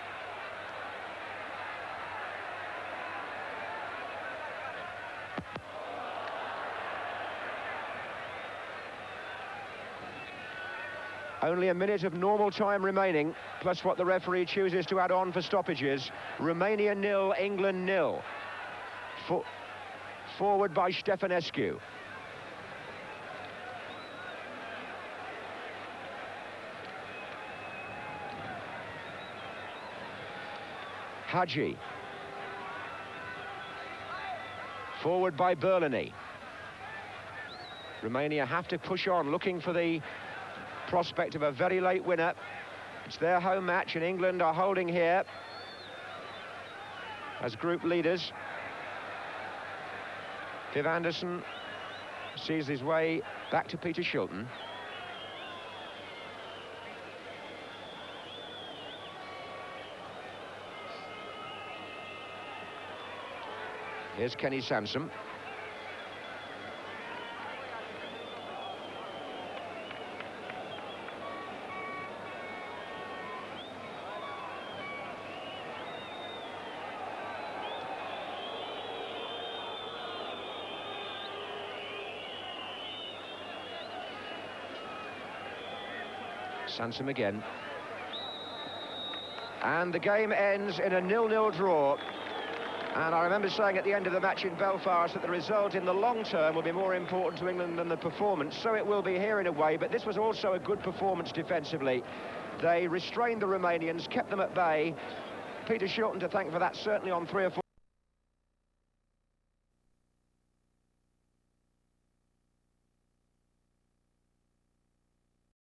Only a minute of normal time remaining, plus what the referee chooses to add on for stoppages. Romania 0, England 0. Forward by Stefanescu. Hadji. Forward by Berlini. Romania have to push on, looking for the prospect of a very late winner. It's their home match, and England are holding here as group leaders. Viv Anderson sees his way back to Peter Shilton. Here's Kenny Sansom. Sansom again. And the game ends in a 0-0 draw. And I remember saying at the end of the match in Belfast that the result in the long term will be more important to England than the performance. So it will be here in a way, but this was also a good performance defensively. They restrained the Romanians, kept them at bay. Peter Shilton to thank for that, certainly on 3 or 4